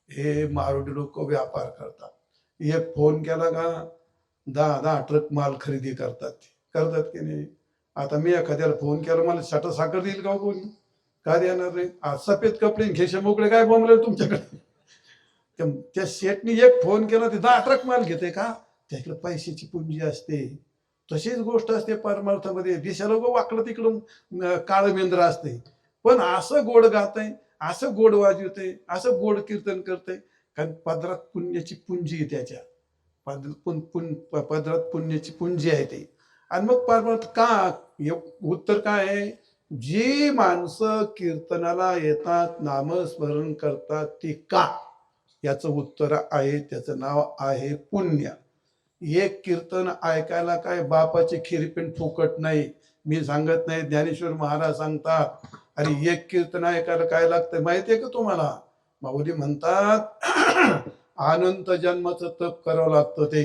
हे मारुडी लोक व्यापार करतात. एक फोन केला का 10 ट्रक माल खरेदी करतात की नाही. आता मी एखाद्याला फोन केला, मला छटा साखर देईल का कोणी? का देणार रे? आज सफेद कपडे घेशे मोकळे काय बोंबले तुमच्याकडे. त्या शेटनी एक फोन केला ते 10 ट्रक माल घेते का? त्याकडे पैशाची पुंजी असते. तशीच गोष्ट असते परमार्थामध्ये. दिशाला वाकडं तिकडं काळं मेंद्र असते, पण असं गोड गातय, असं गोड वाजवतंय, असं गोड कीर्तन करतंय, कारण पदरात पुण्याची पुंजी आहे. त्याच्या पदरात पुण्याची पुंजी आहे ते. आणि मग परमार्थ का? उत्तर काय आहे? जी माणसं कीर्तनाला येतात, नामस्मरण करतात, ती का? याचं उत्तर आहे, त्याचं नाव आहे पुण्य. एक कीर्तन ऐकायला काय बापाची खिरीपिंड फुकट नाही. मी सांगत नाही, ज्ञानेश्वर महाराज सांगतात. आणि एक कीर्तन ऐकायला काय लागतं माहितीये का तुम्हाला? माऊली म्हणतात अनंत जन्माचं तप करावं लागतं. ते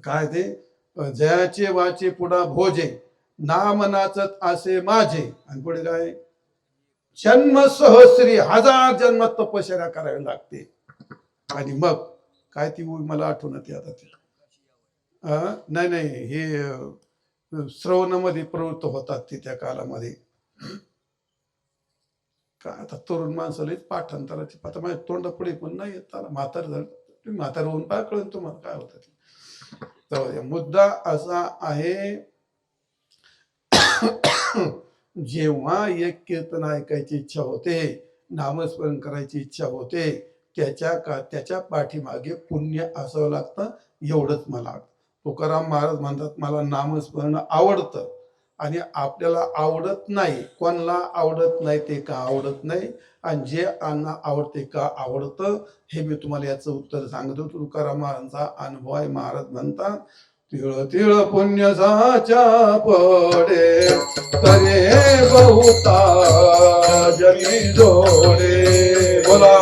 काय? ते जयाचे वाचे पुढा भोजे, नाम नाचत असे माझे. आणि पुढे काय? जन्म सहस्री 1000 जन्मात तपश्चर्या करावी लागते. आणि मग काय ती मला आठवणत आता ती नाही हे श्रवणामध्ये प्रवृत्त होतात ते त्या कालामध्ये. काय आता तरुण माणसाला पाठांतराची आता माझ्या तोंडा पुढे पण नाही येत. म्हातार झालं तुम्ही, म्हातार होऊन काय कळून तुम्हाला काय होतं ते. तर मुद्दा असा आहे, जेव्हा एक कीर्तन ऐकायची इच्छा होते, नामस्मरण करायची इच्छा होते, त्याच्या पाठीमागे पुण्य असावं लागतं. एवढंच मला तुकाराम महाराज म्हणतात, मला नामस्मरण आवडतं. आणि आपल्याला आवडत नाही. कोणाला आवडत नाही ते का आवडत नाही, आणि जे अन्न आवडते का आवडतं, हे मी तुम्हाला याचं उत्तर सांगतो. तुकाराम महाराजांचा अनुभव आहे. महाराज म्हणतात, तिळ तिळ पुण्य साचा पडे, तरे बहुता जनी जोडे. बोला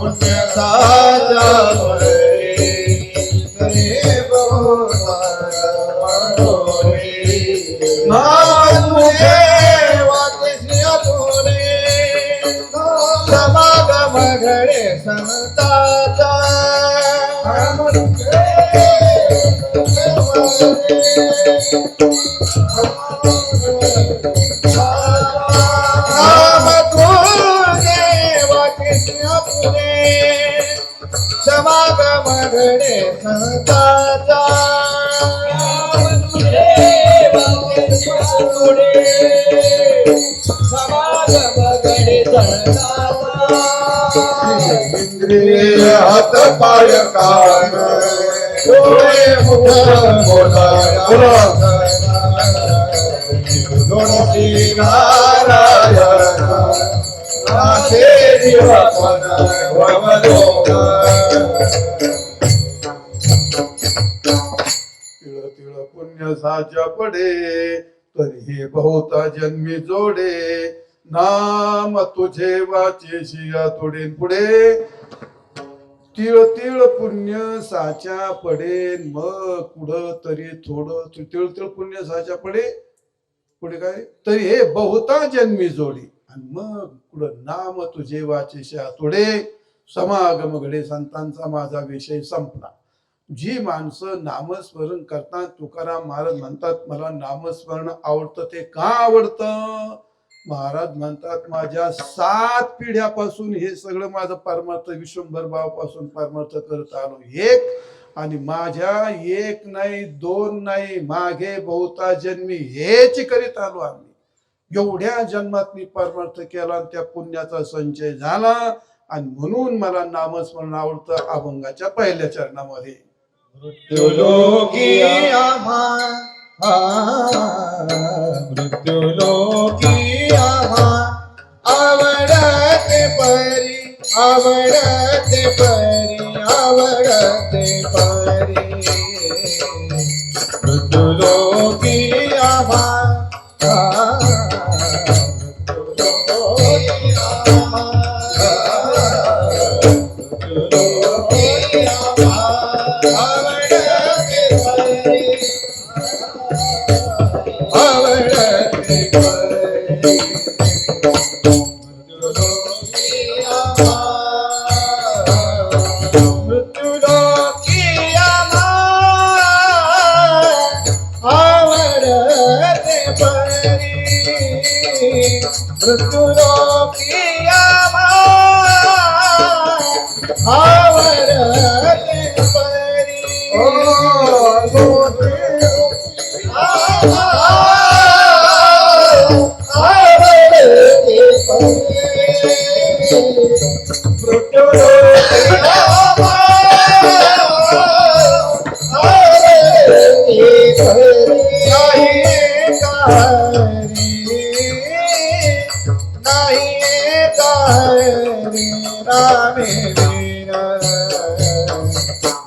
पुण्य साचा पडे, तरे बहुता समागम घडे संताचा. समागम घडे संताचा. इंद्रिय हात पाय कान डोळे मुख बोला दोनशी नारायण नाथे जीवन वमलोका. तिळ तिळ पुण्य साचा पडे, तरी बहुता जन्मी जोडे, नाम तुझे वाचेशी तोडेन. पुढे तिळ तिळ पुण्य साचा पडेन, मग पुढं तरी थोडं. तिळ तिळ पुण्य साचा पडे, पुढे काय? तरी हे बहुता जन्मी जोडी. आणि मग पुढं नाम तुझे वाचेशी तोडे, समागम घडे संतांचा माझा विषय संपला. जी माणसं नामस्मरण करतात, तुकाराम महाराज म्हणतात, मला नामस्मरण आवडतं. ते का आवडतं? महाराज म्हणतात, माझ्या 7 पिढ्यापासून हे सगळं माझं परमार्थ विश्वंभर भावापासून परमार्थ करत आलो. आणि माझ्या 1 नाही 2 नाही, मागे बहुता जन्मी हेच करीत आलो आम्ही. एवढ्या जन्मात मी परमार्थ केला, त्या पुण्याचा संचय झाला. आणि म्हणून मला नामस्मरण आवडतं. अभंगाच्या पहिल्या चरणामध्ये मृत्युलोकी आम्हा, मृत्युलोकी आम्हा आवडते परी, आवडते परी, आवडते परी. मृत्युलोकी आम्हा, मृत्युलोकी आम्हा, मृत्युलोकी आम्हा आवडते परी. मृत्यूलोकी आम्हा आवडते परी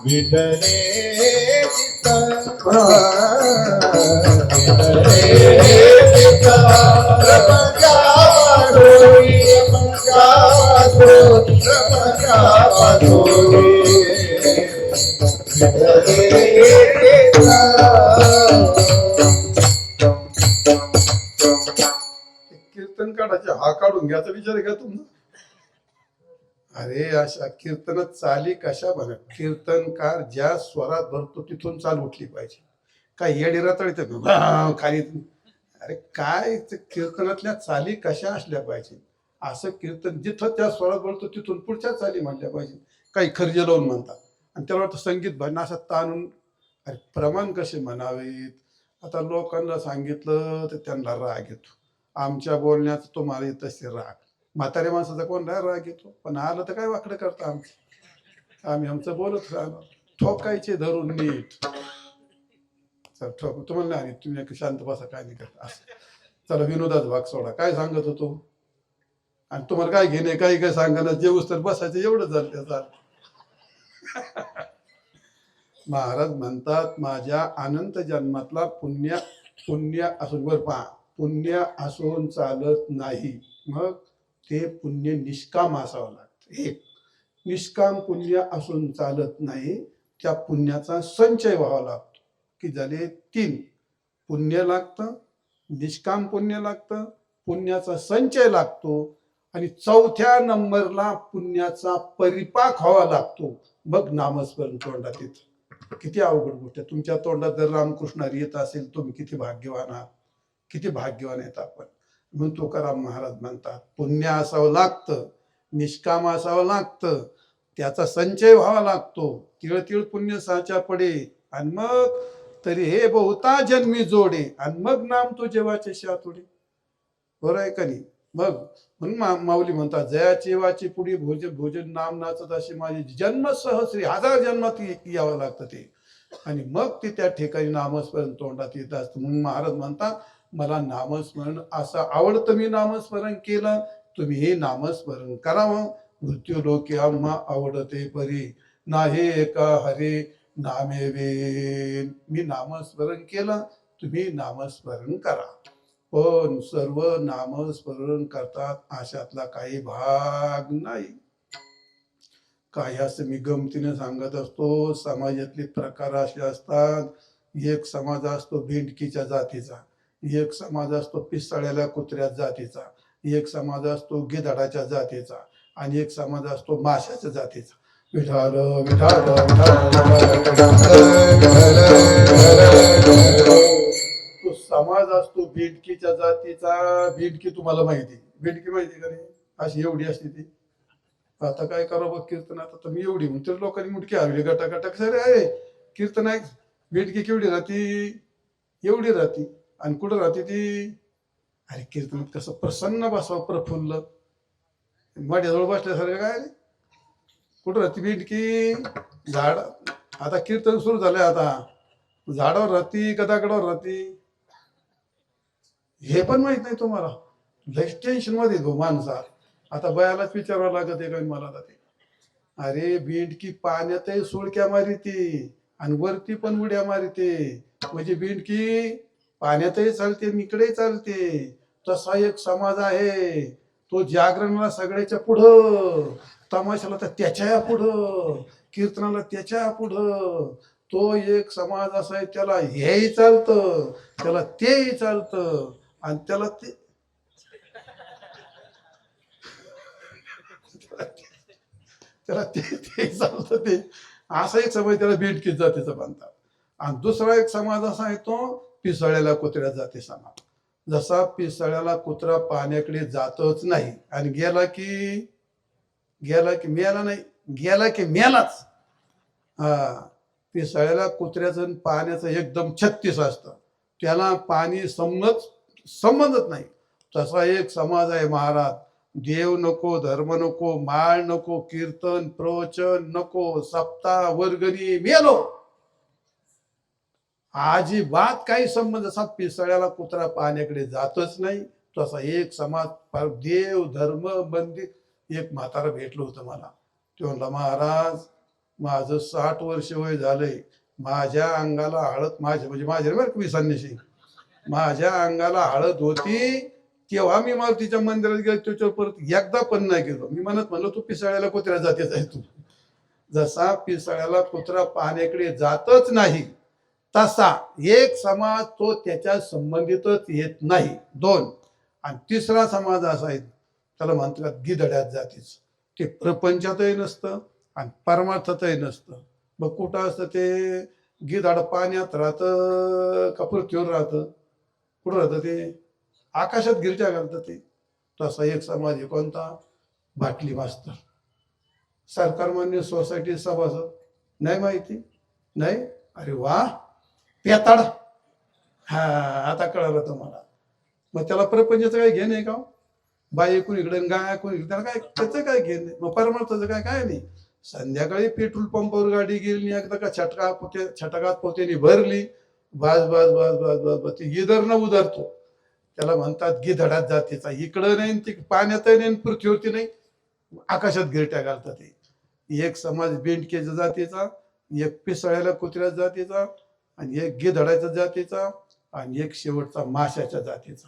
विठले कीर्तन काढायचे हा काढून घ्यायचा विचार आहे का तुमचा? अरे अशा कीर्तनात चाली कशा बघा, कीर्तनकार ज्या स्वरात भरतो तिथून चाल उठली पाहिजे. काय येडी रातळीत खाली, अरे काय ते कीर्तनातल्या चाली कशा असल्या पाहिजे. असं कीर्तन जिथं त्या स्वरात भरतो तिथून पुढच्या चाली म्हणल्या पाहिजे. काही खर्जे लावून म्हणतात आणि त्याला वाटतं संगीत भरणं असं ताणून. अरे प्रमाण कसे म्हणावेत. आता लोकांना सांगितलं तर त्यांना राग येतो. आमच्या बोलण्यात तुम्हाला येत असे राग. म्हाताऱ्या माणसाचा कोणता राग येतो, पण आलं तर काय वाकडं करता आमचं. आम्ही आमचं बोलत राहणार. ठोकायचे धरून नीट. चल ठोक तुम्हाला नाही, तुम्ही एक शांत बसा, काय नाही करता असं. चला विनोदाचा भाग सोडा. काय सांगत होतो आणि तुम्हाला काय घेणे, काही काय सांगणं, जेवूस तर बसायचं एवढं झालं त्याचा. महाराज म्हणतात माझ्या अनंत जन्मातला पुण्य असून वर पहा, पुण्य असून चालत नाही. मग ते पुण्य निष्काम असावं लागतं. एक निष्काम पुण्य असून चालत नाही, त्या पुण्याचा संचय व्हावा लागतो. की झाले तीन, पुण्य लागतं, निष्काम पुण्य लागतं, पुण्याचा संचय लागतो आणि चौथ्या नंबरला पुण्याचा परिपाक व्हावा लागतो. मग नामस्मरण तोंडात येतं. किती अवघड गोष्ट आहे. तुमच्या तोंडात जर रामकृष्ण येत असेल तुम्ही किती भाग्यवान आहात, किती भाग्यवान आहेत आपण. म्हणून तुकाराम महाराज म्हणतात पुण्य असावं लागतं, निष्काम असावं लागतं, त्याचा संचय व्हावा लागतो. तिळ तिळ पुण्य साचा पडे आणि मग तरी हे बहुता जन्मी जोडे आणि मग नाम तो जेवाचे शातुडे. बरं आहे का नाही. मग म्हणून माऊली म्हणतात जयाची वाची पुढी भोजन भोजन नाम नाचत अशी माझी जन्म सहस्री 1000 जन्मात यावं लागतं ते. आणि मग ते त्या ठिकाणी नामस्मरण तोंडात येत असतं. म्हणून महाराज म्हणतात मला नामस्मरण असं आवडतं, मी नामस्मरण केलं, तुम्ही हे नामस्मरण करावं. मृत्यू लोके आम्हा आवडते परी नाही का हरे नामे वेन. मी नामस्मरण केलं, तुम्ही नामस्मरण करा. पण सर्व नामस्मरण करतात अशातला काही भाग नाही. काही असं मी गमतीने सांगत असतो. समाजातले प्रकार असे असतात. एक समाज असतो भेंडकीच्या जातीचा, एक समाज असतो पिसाळ्याला कुत्र्या जातीचा, एक समाज असतो गिधाडाच्या जातीचा आणि एक समाज असतो माशाच्या जातीचा. विठाल विठाल तो समाज असतो भेंडकीच्या जातीचा. भेंडकी तुम्हाला माहिती, भेंडकी माहिती का नाही, अशी एवढी असते ती. आता काय करावं कीर्तनात, आता मी एवढी म्हणतो लोकांनी मुटकी हरली गटा गटा सरे आहे कीर्तन आहे. भेंडकी केवढी राहती, एवढी राहती. आणि कुठं राहते ती, अरे कीर्तनात कसं प्रसन्न बसावं, प्रफुल्ल माझ्याजवळ बसल्यासारखं काय. कुठं राहते भेंडकी, झाड. आता कीर्तन सुरू झालंय, आता झाडावर राहती का दगडावर राहती हे पण माहित नाही तुम्हाला. लईच टेन्शन मध्ये गो माणसा. आता बयालाच विचारावं लागत आहे का मला ते. अरे भेंडकी पाण्यातही सुळक्या मारिते आणि वरती पण उड्या मारिते. म्हणजे भेंडकी पाण्यातही चालते इकडेही चालते. तसा एक समाज आहे, तो जागरणाला सगळ्याच्या पुढं, तमाशाला तर त्याच्या पुढं, कीर्तनाला त्याच्या पुढं. तो एक समाज असा आहे, त्याला हेही चालतं, त्याला तेही चालतं आणि त्याला ते चालतं ते. असा एक समाज त्याला भेंडकीच जातीचा बांधतात. आणि दुसरा एक समाज असा आहे तो पिसाळ्याला कुत्र्या जाती समाज. जसा पिसाळ्याला कुत्रा पाण्याकडे जातच नाही आणि गेला की मेला नाही, गेला की मेलाच. हा, पिसाळ्याला कुत्र्याचं आणि पाण्याचं एकदम 36 असतं. त्याला पाणी संबंधच नाही. तसा एक समाज आहे महाराज. देव नको, धर्म नको, माळ नको, कीर्तन प्रवचन नको, सप्ताह वर्गणी, मेलो. अजिबात काही संबंध. असा पिसाळ्याला कुत्रा पाण्याकडे जातच नाही. तसा एक समाज, देव धर्म मंदिर. एक म्हातारा भेटलो होतं मला. तो म्हणला, महाराज माझं 60 वर्ष वय झालंय, माझ्या अंगाला हळद, म्हणजे माझ्या बरं मी संन्याशी, माझ्या अंगाला हळद होती तेव्हा मी मारुतीच्या मंदिरात गेलो, त्याच्यावर परत एकदा पण नाही गेलो. मी म्हणलो तू पिसाळ्याला कुत्र्या जातेच आहे तू. जसा पिसाळ्याला कुत्रा पाण्याकडे जातच नाही तसा एक समाज तो त्याच्या संबंधितच येत नाही. 2. आणि तिसरा समाज असा आहे, त्याला म्हणतात गिधड्यात जातीच. ते प्रपंचातही नसतं आणि परमार्थातही नसतं. मग कुठं असतं ते गिधाड? पाण्यात राहतं का पृथ्वीवर राहतं? कुठं राहतं ते? आकाशात गिरट्या घालतं ते. तसा एक समाज आहे कोणता? बाटली मास्तर. सरकारमान्य सोसायटी सभासद. नाही माहिती? नाही? अरे वा, पेताड. हा, आता कळलं तुम्हाला. मग त्याला प्रपंचाचं काही घेणं आहे का? बाई कुणीकडे, गाय कुणीकडे, त्याला काय त्याचं काय घेणं आहे? मग परमार्थाचं काय नाही. संध्याकाळी पेट्रोल पंपावर गाडी गेली, एकदा का छटकात पोत्याने भरली, बस बस बस बस बस बस, ती इधर न उधरतो. त्याला म्हणतात गिधडात जातीचा. इकडं नाही, ती पाण्यातही नाही, पृथ्वीवरती नाही, आकाशात गिरट्या घालतात. एक समाज बेंडकेच्या जातीचा, एक पिसाळ्याला कुत्र्या जातीचा, आणि एक गिधडाच्या जातीचा, आणि एक शेवटचा माशाच्या जातीचा.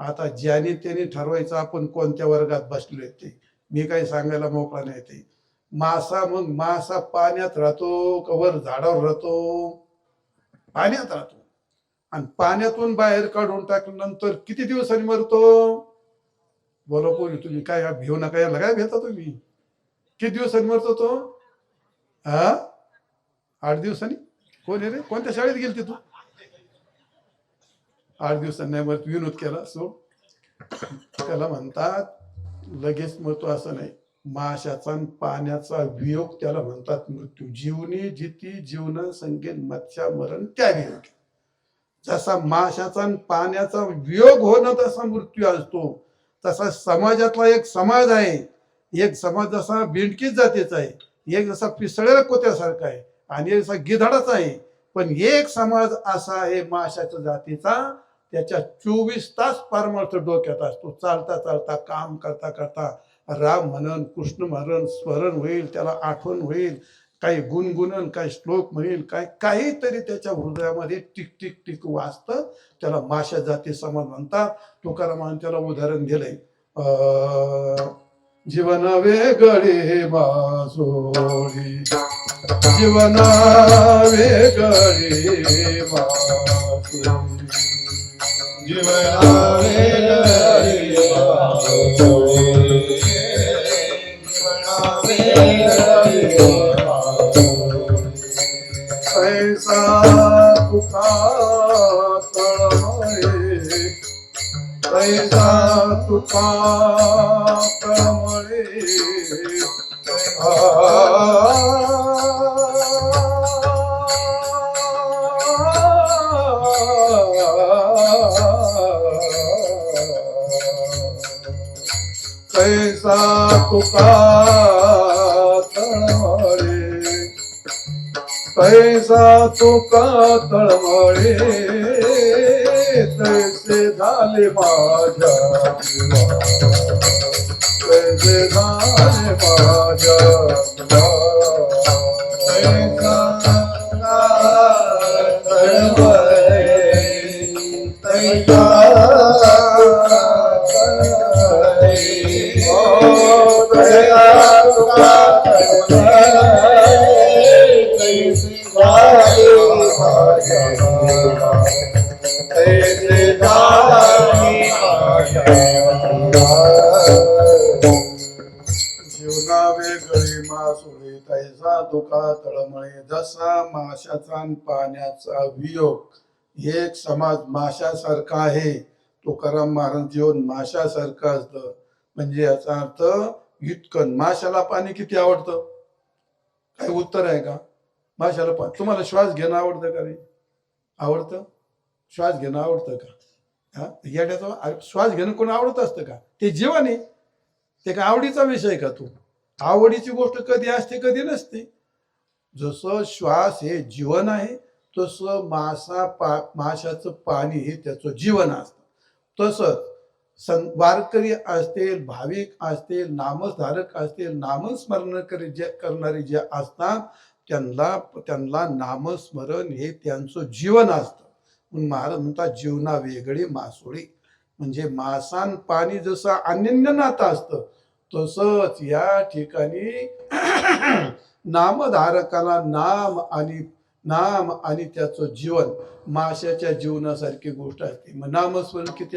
आता ज्याने त्याने ठरवायचं आपण कोणत्या वर्गात बसलोय ते. मी काही सांगायला मोकळा नाही. ते मासा, मग मासा पाण्यात राहतो का वर झाडावर राहतो? पाण्यात राहतो. आणि पाण्यातून बाहेर काढून टाकल्यानंतर किती दिवसांनी मरतो? बोला कोणी, तुम्ही काय भिऊ नका, याला काय भेटा तुम्ही? किती दिवसांनी मरतो तो? हा, 8 दिवसांनी. कोण आहे रे? कोणत्या शाळेत गेलती तू? 8 दिवसांनी नाही मरत. विनोद केला सो. त्याला म्हणतात लगेच मरतो असं नाही. माशाचा आणि पाण्याचा वियोग त्याला म्हणतात मृत्यू. जीवनी जिती जीवन संगेन मत्स्या मरण त्या वियोग. जसा माशाचा आणि पाण्याचा वियोग होणं तसा मृत्यू असतो, तसा समाजातला एक समाज आहे. एक समाज जसा बेंडकीच जातीचा आहे, एक जसा पिसळेला कोत्यासारखा आहे, आणि एक जसा गिधाडाचा आहे. पण एक समाज असा आहे माशाच्या जातीचा, त्याच्या 24 तास परमार्थ डोक्यात असतो. चालता चालता, काम करता करता राम म्हणन, कृष्ण म्हणन, स्मरण होईल, त्याला आठवण होईल, काही गुणगुणन, काही श्लोक म्हणेल, काहीतरी त्याच्या हृदयामध्ये टिक टिक टिक वाचतं. त्याला माशा जाती समाज म्हणतात. तुकारामाने त्याला उदाहरण दिलंय. जीवन वेगळे मासोळी, जीवन वेगळे मासोळी, जीवन वेगळे मासोळी, ऐसा तुका तळमळे, ऐसा तुका तळमळे. कैसा तुका तळमळे, कैसा तुका तळमळे, तैसे झाले माझ्या जीवा, तैसे झाले माझ्या जीवा. कैसा जीवना वेगळी मासुळी, तैसा तुका तळमळे. जसा माशाचा आणि पाण्याचा वियोग. एक समाज माशासारखा आहे, तुकाराम महाराज जीवन माशासारखं असतं. म्हणजे याचा अर्थ इतकं माशाला पाणी किती आवडतं? काय उत्तर आहे का? माशाला पाणी. तुम्हाला श्वास घेणं आवडतं का रे? आवडतं? श्वास घेणं आवडतं का? हा, येड्याचा श्वास घेणं कोण आवडत असतं का? ते जीवन आहे. ते काय आवडीचा विषय का? तू आवडीची गोष्ट कधी असते कधी नसते. जसं श्वास हे जीवन आहे तसं माशाचं पाणी हे त्याचं जीवन असतं. तसंच वारकरी असतील, भाविक असतील, नामधारक असतील, नामस्मरण करणारे जे असतात त्यांना नामस्मरण हे त्यांचं जीवन असतं. म्हणून महाराज म्हणतात जीवना वेगळी मासोळी. म्हणजे मासान पाणी जसं अनन्य नातं असतं तसंच या ठिकाणी नामधारकाला नाम आणि त्याचं जीवन माशाच्या जीवनासारखी गोष्ट असते. मग नामस्मरण किती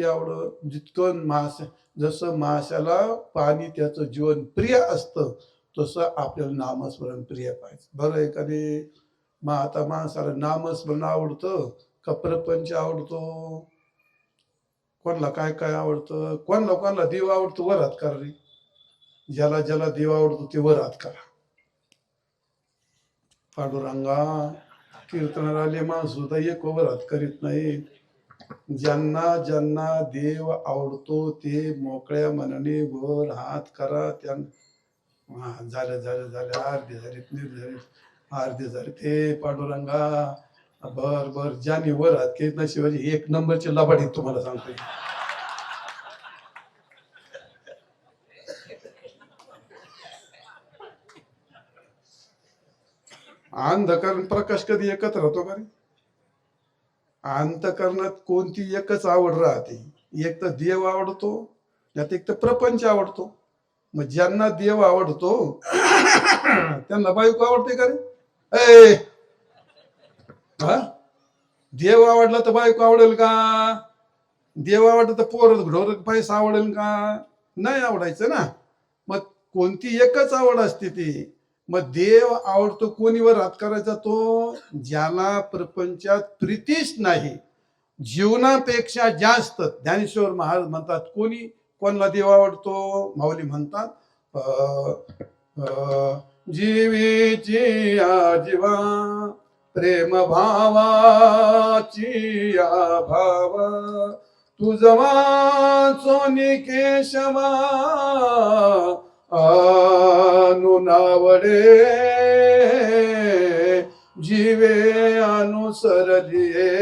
आवडं जितकं जसं माशाला पाणी त्याचं जीवन प्रिय असतं तसं आपल्याला नामस्मरण प्रिय पाहिजे. बरं एखादी मग आता माणसाला नामस्मरण आवडतं का प्रपंच आवडतो? कोणाला काय काय आवडतं? कोणाला देव आवडतो वर हात करा रे. ज्याला देव आवडतो ते वर हात करा. पांडुरंगा कीर्तनाला आले माणूस सुद्धा एक वर हात करीत नाही. ज्यांना देव आवडतो ते मोकळ्या मनाने वर हात करा. झालं अर्धे झाले ते पांडुरंगा. बर ज्याने वर हात केत ना शिवाजी एक नंबरचे लबाडी तुम्हाला सांगतोय. अंधकार प्रकाश कधी एकत्र राहतो का रे? अंतकरणात कोणती एकच आवड राहते. एक तर देव आवडतो यात एक तर प्रपंच आवडतो. मग ज्यांना देव आवडतो त्यांना बायको आवडते का रे? हा, देव आवडला तर बायको आवडेल का? देव आवडला तर ढोर पैसा आवडेल का? नाही आवडायचं ना. मग कोणती एकच आवड असते ती. मग देव आवडतो कोणीवर हात करायचा? तो ज्याला प्रपंचात प्रीतीच नाही, जीवनापेक्षा जास्त. ज्ञानेश्वर महाराज म्हणतात कोणाला देव आवडतो? माऊली म्हणतात जीवीची जीवा प्रेम भावाची भावा तुझवा सोनी केशवा अनु नावडे जीवे अनुसरलिये.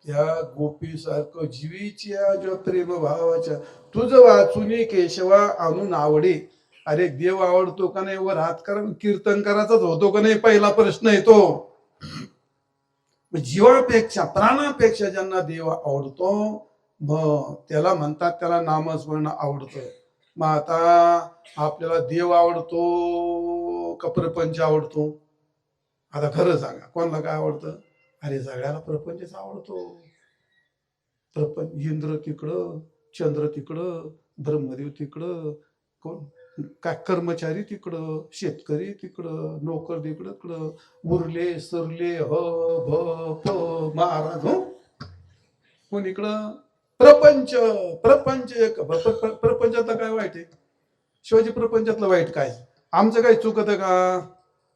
त्या गोपीसारखं जीवीच्या जो प्रेम भावाच्या तुझं वाचुनी केशवा आणून आवडे. अरे देव आवडतो का नाही वर हात करा. कीर्तन करायचाच होतो का नाही पहिला प्रश्न येतो. जीवापेक्षा प्राणापेक्षा ज्यांना देव आवडतो मग त्याला म्हणतात त्याला नामस्मरण आवडतं. मग आता आपल्याला देव आवडतो का प्रपंच आवडतो? आता खरं सांगा कोणाला काय आवडतं? अरे सगळ्याला प्रपंचच आवडतो. प्रपंच इंद्र तिकडं, चंद्र तिकडं, ब्रह्मदेव तिकडं, कोण काय कर्मचारी तिकडं, शेतकरी तिकडं, नोकर तिकडं, उरले सरले ह भ प महाराज हो कोण इकडं? प्रपंच. प्रपंचातलं काय वाईट आहे? शिवाजी प्रपंचातलं वाईट काय? आमचं काही चुकत का?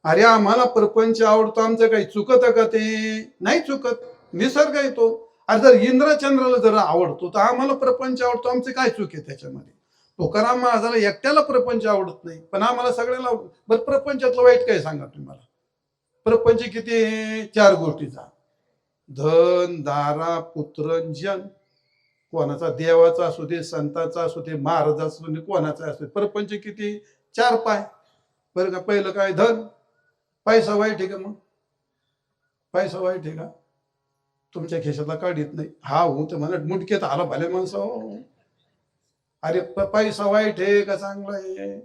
अरे आम्हाला प्रपंच आवडतो, आमचं काही चुकत का? ते नाही चुकत. निसर्ग आहे तो. अरे जर इंद्रचंद्राला जर आवडतो तर आम्हाला प्रपंच आवडतो, आमचे काय चूक आहे त्याच्यामध्ये? तुकाराम महाराजाला एकट्याला प्रपंच आवडत नाही पण आम्हाला सगळ्याला आवडत. बरं प्रपंचातलं वाईट काय सांगा तुम्ही मला? प्रपंच किती? 4 गोष्टीचा: धन, दारा, पुत्र, जन. कोणाचा? देवाचा असू दे, संताचा असू दे, महाराजा असू दे, कोणाचा असू दे. प्रपंच किती? 4 पाय. बरं का? पहिलं काय? धन. पैसा वाईट आहे का? मग पैसा वाईट आहे का? तुमच्या खिशातला काढीत नाही. हा हो तर म्हणा मुटकेत आला भले माणसं हो. अरे पैसा वाईट आहे का चांगला आहे?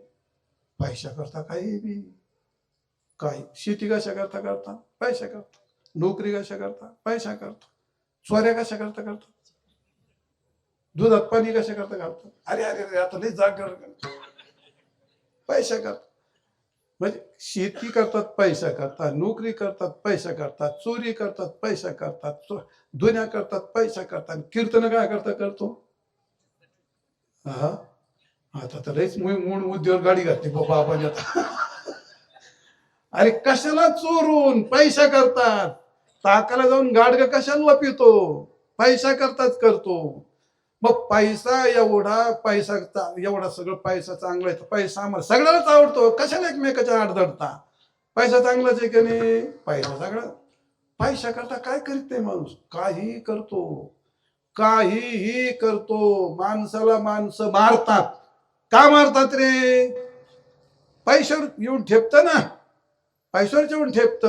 पैसा करता काही बी काय. शेती कशा करता पैसा करता. नोकरी कशा करता पैसा करता. चोऱ्या कशा करता दुधात पाणी कशा करता. अरे अरे अरे आता लई जाग पैसा करता. म्हणजे शेती करतात पैसा करतात, नोकरी करतात पैसा करतात, चोरी करतात पैसा करतात, दुनिया करतात पैसा करतात, कीर्तन काय करतो. हा, आता तर लयच मूळ मुद्द्यावर गाडी घातली बाबा आपण आता. अरे कशाला चोरून पैसा करतात, ताकाला जाऊन गाडग कशाला पितो, पैसा करतो. मग पैसा एवढा सगळं पैसा चांगला आहे, पैसा आम्हाला सगळ्यालाच आवडतो, कशाला एकमेकाच्या आडदडता. पैसा चांगलाच आहे की नाही, पैसा सगळं. पैसा करता काय करीत नाही माणूस, काहीही करतो. माणसाला माणसं मारतात. का मारतात रे? पैशावर येऊन ठेपत ना, पैशावर येऊन ठेपत.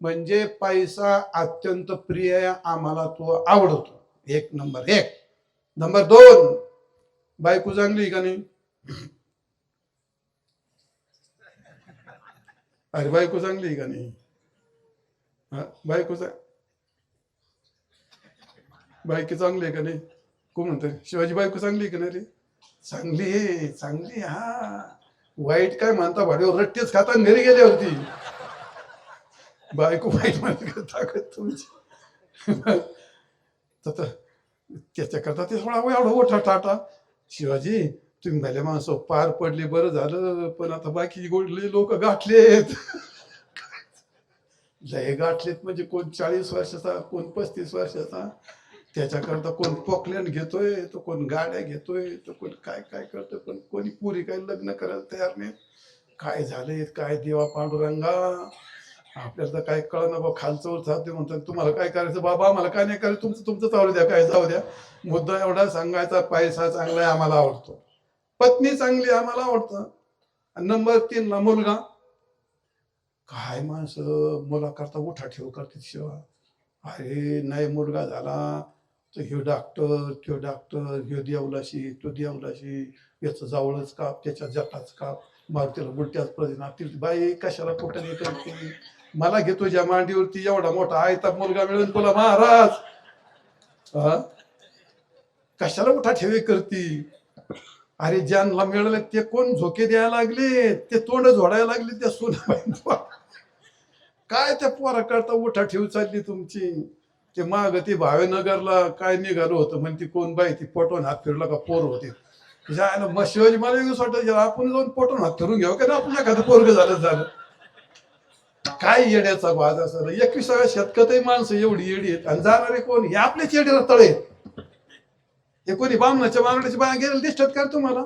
म्हणजे पैसा अत्यंत प्रिय आहे आम्हाला, तो आवडतो. एक नंबर एक. नंबर 2, बायको चांगली का नाही? अरे बायको चांगली का नाही? बायको चांगली आहे का नाही? कोण म्हणतो शिवाजी बायको चांगली का नाही रे? चांगली हा. वाईट काय म्हणता, भाडीवर रट्टेच खाता घरी गेल्यावरती. बायको वाईट म्हणत ताकद तुमची. त्याच्याकरता ते थोडा एवढा मोठा टाटा. शिवाजी तुम्ही भले माणसं पार पडले, बरं झालं. पण आता बाकी गोडले लोक गाठलेत. लय गाठलेत म्हणजे कोण 40 वर्षाचा, कोण 35 वर्षाचा. त्याच्याकरता कोण पोकलँड घेतोय, तो कोण गाड्या घेतोय, तो कोण काय काय करतोय. पण कोणी पुरी काही लग्न करायला तयार नाही. काय झालंय काय देवा पांडुरंगा, आपल्याला तर काय कळलं बा. खालचं वर जाते म्हणतात, तुम्हाला काय करायचं बाबा, आम्हाला काय नाही करायचं, तुमचं चालू द्या, काय जाऊ द्या. मुद्दा एवढा सांगायचा, पैसा चांगला आहे आम्हाला आवडतो, पत्नी चांगली आम्हाला आवडतं. नंबर 3 ला मुलगा. काय माणसं मुलाकरता उठा ठेव करते शिवा. अरे नाही मुलगा झाला तर ह्यो डॉक्टर, तो डॉक्टर, ह्यो देवलाशी, तो देवलाशी, याचं जावळच काप, त्याच्या जटाच काप, मारुतीला उलट्याच प्रदिना. बाई कशाला कुठं हे करते. मला घे तुझ्या मांडीवरती, एवढा मोठा आयता मुलगा मिळून तुला महाराज. कशाला उठा ठेवी करती. अरे ज्यांना मिळाले ते कोण झोके द्यायला लागले, ते तोंड झोडायला लागले त्या सोनाबाई. काय त्या पोरा करता उठा ठेव चालली तुमची. ते माग ती भावेनगरला काय निघालं होतं म्हणजे ती कोण बाई, ती पोटवून हात फिरला का पोर होते. मग शिवाजी मला वेगळं वाटत आपण जाऊन पोटवून हात फिरून घ्यावं का ना, आपण एखादं पोरग झालं. काय येड्याचा बाज असं. 21व्या शतकातही माणसं एवढी येडी आहेत. आणि जाणारे कोण, हे आपल्याच येडीला तळे. हे कोणी बामणाच्या मारण्याच्या बाया गेलेलं दिसतात का तुम्हाला?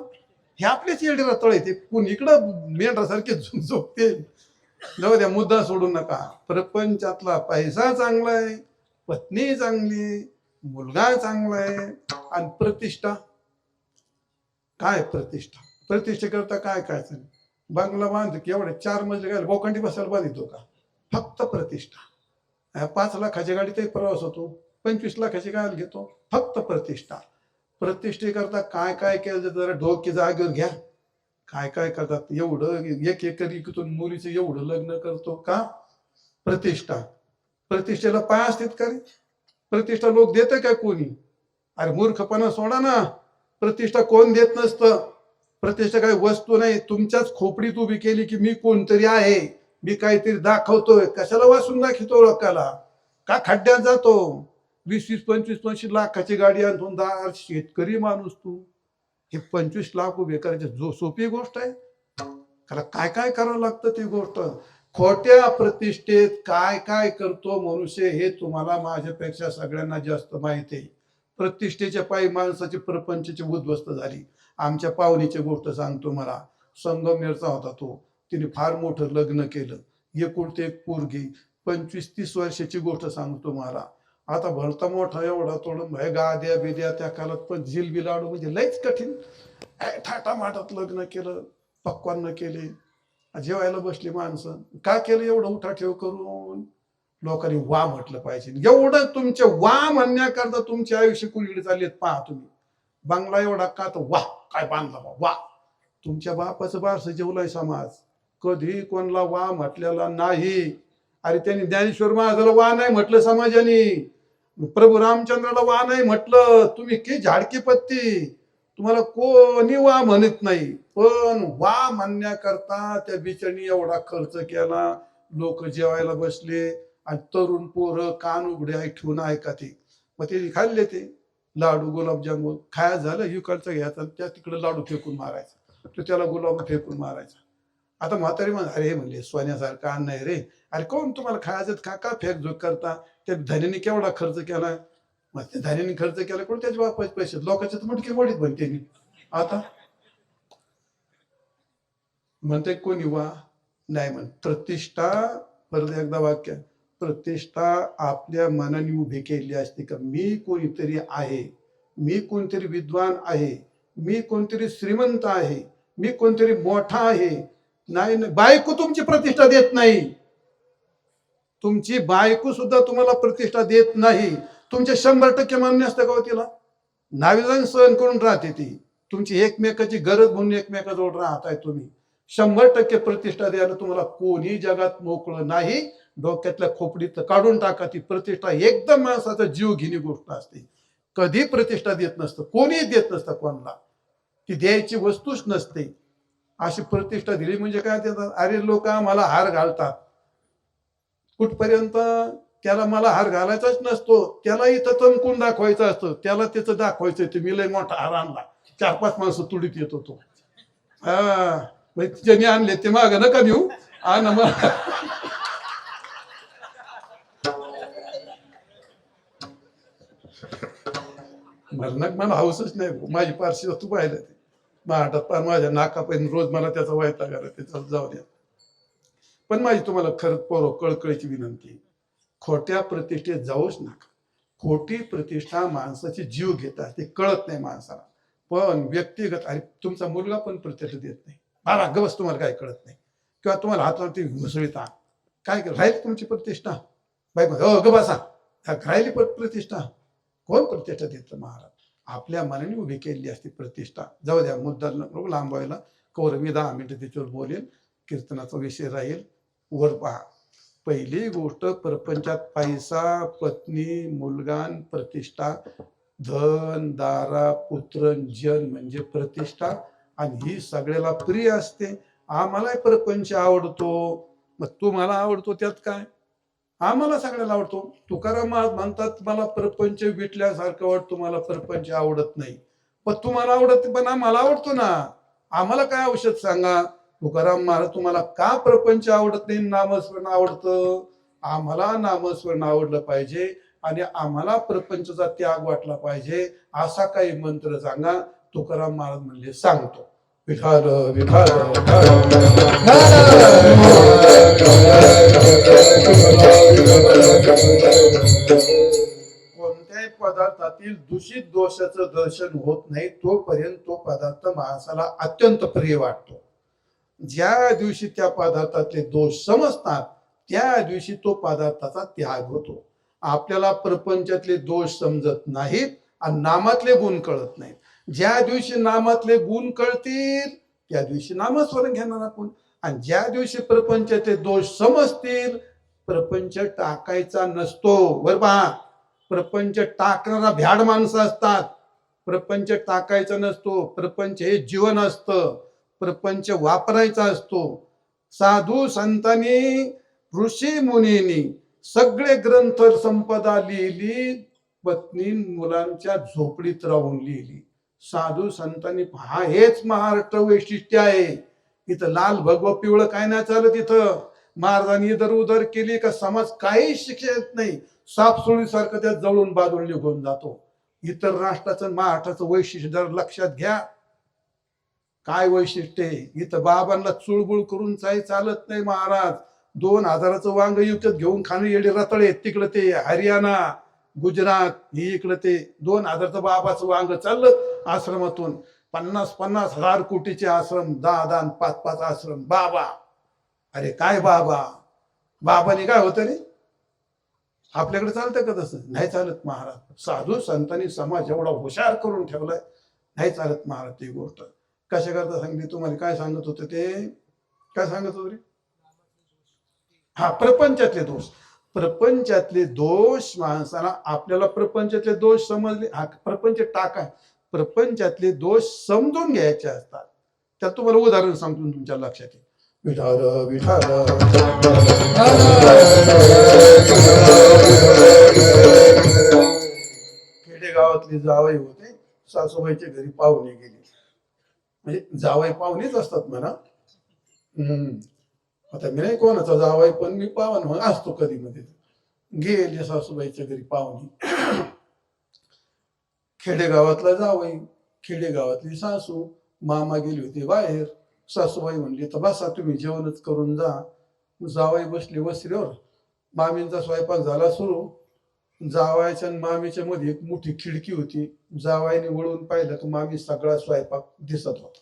हे आपल्याच येडीला तळे. ते कोण इकडं मेंढरासारखे झोपते. जाऊ द्या, मुद्दा सोडू नका. प्रपंचातला पैसा चांगला आहे, पत्नी चांगली, मुलगा चांगला आहे. आणि प्रतिष्ठा. काय प्रतिष्ठेकरता काय काय चालेल. बंगला बांध की एवढे 4 मजले काय बोकांडी बसायला बांधितो का? फक्त प्रतिष्ठा. 5 लाखाची गाडीतही प्रवास होतो, 25 लाखाची गाडी घेतो, फक्त प्रतिष्ठा. प्रतिष्ठेकरता काय काय केलं जरा डोके जागेवर घ्या. काय काय करतात. एवढं 1 एकर इकडून मुलीचं एवढं लग्न करतो का? प्रतिष्ठा. प्रतिष्ठेला पाय असतात का रे? प्रतिष्ठा लोक देत काय कोणी? अरे मूर्खपणा सोडा ना. प्रतिष्ठा कोण देत नसतं. प्रतिष्ठा काही वस्तू नाही, तुमच्याच खोपडीत उभी केली की मी कोणतरी आहे, मी काहीतरी दाखवतोय. कशाला वाचून दाखवतो लोकाला? का खड्ड्यात जातो? 20-20, 25-25 लाखाची गाडी आणून शेतकरी माणूस तू. हे 25 लाख उभे करायचे सोपी गोष्ट आहे? त्याला काय काय करावं लागतं ती गोष्ट. खोट्या प्रतिष्ठेत काय काय करतो मनुष्य हे तुम्हाला माझ्यापेक्षा सगळ्यांना जास्त माहिती आहे. प्रतिष्ठेच्या पायी माणसाची प्रपंचाची उद्ध्वस्त झाली. आमच्या पाहुणीची गोष्ट सांगतो. मला संगमनेरचा होता तो. तिने फार मोठं लग्न केलं, एकुलते एक पोरगी, 25-30 वर्षाची गोष्ट सांगतो मला. आता भरता मोठा एवढा तोडून गाद्या बिद्या त्या काळात, पण जिलबी लाडू म्हणजे लयच कठीण. थाटा माटात लग्न केलं, पक्वान्न केले, जेवायला बसली माणसं. का केलं एवढं उठा ठेव करून? लोकांनी वा म्हटलं पाहिजे. एवढं तुमचे वा म्हणण्याकरता तुमचे आयुष्य कुणीकडे चाललेत पहा तुम्ही. बंगला एवढा का, तर वा काय बांधला वा. तुमच्या बापाचं बारसं जेवलाय समाज, कधी कोणला वा म्हटलेला नाही. अरे त्यांनी ज्ञानेश्वर महाराजाला वा नाही म्हटलं समाजाने, प्रभू रामचंद्राला वा नाही म्हटलं. तुम्ही की झाडकी पत्ती, तुम्हाला कोणी वा म्हणत नाही, पण वा म्हणण्याकरता त्या बिचारी एवढा खर्च केला. लोक जेवायला बसले आणि तरुण पोरं कान उघडे ठेवून ऐका ते. मग ते खाल्ले ते लाडू गुलाबजामुन खाया झालं, इकडचं घ्यायचं त्या तिकडे लाडू फेकून मारायचा, तो त्याला गुलाब फेकून मारायचा. आता म्हातारी म्हण, अरे म्हणले सोन्यासारखं अन्न नाही रे, अरे कोण तुम्हाला खायचं का का फेकझोक करता, त्या धनीने केवढा खर्च केला. मग त्या धनीने खर्च केला कोण त्याच्या बापाचे पैसे लोकांचे तर मुटके मोडीत म्हणते. आता म्हणते कोणी वा नाही म्हण. प्रतिष्ठा, परत एकदा वाक्य, प्रतिष्ठा आपल्या मनाने उभी केली असते का मी कोणीतरी आहे, मी कोणतरी विद्वान आहे, मी कोणतरी श्रीमंत आहे, मी कोणतरी मोठा आहे. नाही नाही, बायको तुमची प्रतिष्ठा देत नाही. तुमची बायको सुद्धा तुम्हाला प्रतिष्ठा देत नाही. तुमचे 100% मान्य असतं का तिला, नाविलाजाने सहन करून राहते ती. तुमची एकमेकाची गरज म्हणून एकमेकाजवळ राहताय तुम्ही. 100% प्रतिष्ठा द्यायला तुम्हाला कोणी जगात मोकळं नाही. डोक्यातल्या खोपडीत काढून टाका ती प्रतिष्ठा. एकदम माणसाचा जीव घेणी गोष्ट असते. कधी प्रतिष्ठा देत नसतं, कोणी देत नसतं कोणाला, ती द्यायची वस्तूच नसते. अशी प्रतिष्ठा दिली म्हणजे काय देतात, अरे लोक मला हार घालतात कुठपर्यंत, त्याला मला हार घालायचाच नसतो, त्याला इथं तमकून दाखवायचं असतं, त्याला त्याचं दाखवायचं ते मी लय मोठा हार आणला, 4-5 माणसं तुडीत येत होतो. ज्यांनी आणले ते माग नका देऊ आण मग. मरणाक मला हाऊसच नाही. माझी पारशी तू पाहिलं ते महाटात पार माझ्या नाकापर्यंत रोज मला त्याचा वायता करा, त्याचा जाऊ द्या. पण माझी तुम्हाला खरंच पोरं कळकळीची विनंती, खोट्या प्रतिष्ठेत जाऊच नका. खोटी प्रतिष्ठा माणसाची जीव घेत असते, कळत नाही माणसाला. पण व्यक्तिगत, अरे तुमचा मुलगा पण प्रतिष्ठा देत नाही, बाबा गवस तुम्हाला काय कळत नाही, किंवा तुम्हाला हातावरती घुसळीता काय राहील तुमची प्रतिष्ठा. बाई ग बसा, राहिली प्रतिष्ठा, कोण प्रतिष्ठा देतं. महाराज आपल्या मनाने उभी केलेली असते प्रतिष्ठा. जाऊ द्या, मुद्दा लांबवायला कवर मी 10 मिनिटं त्याच्यावर बोलेन. कीर्तनाचा विषय राहील. वर पहा, पहिली गोष्ट प्रपंचात पैसा, पत्नी, मुलगा, प्रतिष्ठा, धन, दारा, पुत्र, जन म्हणजे प्रतिष्ठा. आणि ही सगळ्याला प्रिय असते. आम्हाला प्रपंच आवडतो, मग तुम्हाला आवडतो त्यात काय, आम्हाला सगळ्याला आवडतो. तुकाराम म्हणतात मला प्रपंच विटल्यासारखं वाटतो, मला प्रपंच आवडत नाही. पण तुम्हाला आवडत, पण आम्हाला आवडतो ना, आम्हाला काय औषध सांगा. तुकाराम महाराज तुम्हाला का प्रपंच आवडत नाही, नामस्मरण आवडतं. आम्हाला नामस्मरण आवडलं पाहिजे आणि आम्हाला प्रपंचाचा त्याग वाटला पाहिजे. असा काही मंत्र सांगा. तुकाराम महाराज म्हणले सांगतो, विठाल विठाल कोणत्याही पदार्थातील दूषित दोषाचं दर्शन होत नाही तोपर्यंत तो पदार्थ माणसाला अत्यंत प्रिय वाटतो. ज्या दिवशी त्या पदार्थातले दोष समजतात त्या दिवशी तो पदार्थाचा त्याग होतो. आपल्याला प्रपंचातले दोष समजत नाहीत आणि नामातले गुण कळत नाहीत. ज्या दिवशी नामातले गुण कळतील त्या दिवशी नामस्मरण घेणार आपण. आणि ज्या दिवशी प्रपंचाचे दोष समजतील, प्रपंच टाकायचा नसतो. बर पहा, प्रपंच टाकणारा भ्याड माणसं असतात. प्रपंच टाकायचा नसतो. प्रपंच हे जीवन असतं. प्रपंच वापरायचा असतो. साधू संतांनी, ऋषी मुनींनी सगळे ग्रंथ संपदा लिहिली, पत्नी मुलांच्या झोपडीत राहून लिहिली. साधू संतांनी, हा हेच महाराष्ट्र वैशिष्ट्य आहे. इथं लाल भगव पिवळं काय नाही चालत. इथं महाराजांनी इधर उधर केली का समाज काही शिक्षा येत नाही. सापसोळीसारखं त्यात जळून बाजूला निघून जातो. इतर राष्ट्राचं महाराष्ट्राचं वैशिष्ट्य जर लक्षात घ्या. काय वैशिष्ट्य आहे इथं. बाबांना चुळबुळ करून काही चालत नाही. महाराज 2000चं वांग विकत घेऊन खाणे येडे रताळे. तिकडं ते हरियाणा, गुजरात, ही इकडं ते 2000चं बाबाचं वांग चाललं आश्रमातून. 50-50 हजार कोटीचे आश्रम, 10-10, 5-5 आश्रम. बाबा, अरे काय बाबा, बाबाने काय होतं रे. आपल्याकडे चालतं का तसं? नाही चालत महाराज. साधू संतांनी समाज एवढा हुशार करून ठेवलाय, नाही चालत महाराज ती गोष्ट. कशा करता सांगली तुम्हाला. काय सांगत होते ते, काय सांगत होते रे. हा, प्रपंचातले दोष. प्रपंचातले दोष माणसाला, आपल्याला प्रपंचातले दोष समजले. हा प्रपंच टाका. प्रपंचातले दोष समजून घ्यायचे असतात. त्यात तुम्हाला उदाहरण सांगतो तुमच्या लक्षात येईल. विठाल विठाल खेडेगावातले जावई होते, सासूबाईच्या घरी पाहुणे गेले. म्हणजे जावई पाहुणेच असतात म्हणा. आता मी नाही कोणाचा जावई, पण मी पाहुणा म्हणून असतो कधी मध्ये. गेले सासूबाईच्या घरी पाहुणे. खेडेगावातला जावई, खेडेगावातली सासू. मामा गेली होती बाहेर. सासूबाई म्हणली तर बसा तुम्ही जेवणच करून जा. जावई बसले वस्त्रीवर. मामींचा स्वयंपाक झाला सुरू. जावायच्या आणि मामीच्या मध्ये एक मोठी खिडकी होती. जावायने वळून पाहिलं तर मामी सगळा स्वयंपाक दिसत होता.